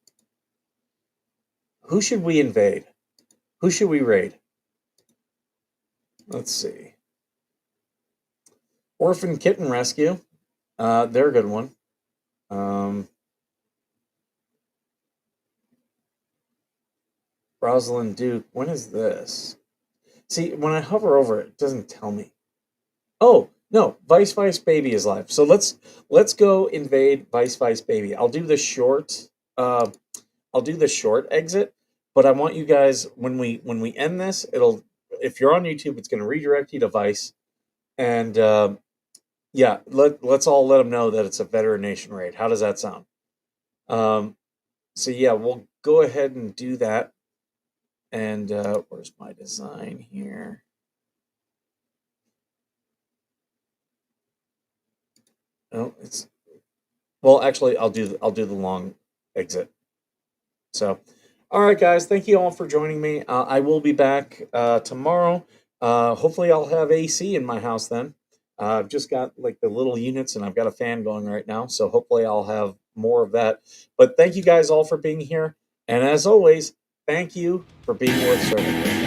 Who should we invade? Who should we raid? Let's see. Orphan Kitten Rescue. They're a good one. Rosalind Duke. When is this? See, when I hover over it, it doesn't tell me. Oh, no, Vice Baby is live. So let's go invade Vice Baby. I'll do the short exit, but I want you guys when we end this, if you're on YouTube, it's going to redirect you to Vice, and Yeah, let's all let them know that it's a Veteran Nation raid. How does that sound? So yeah, we'll go ahead and do that. And where's my design here? Oh, it's well. Actually, I'll do the long exit. So, all right, guys, thank you all for joining me. I will be back tomorrow. Hopefully, I'll have AC in my house then. I've just got like the little units, and I've got a fan going right now. So hopefully, I'll have more of that. But thank you guys all for being here, and as always, thank you for being worth serving.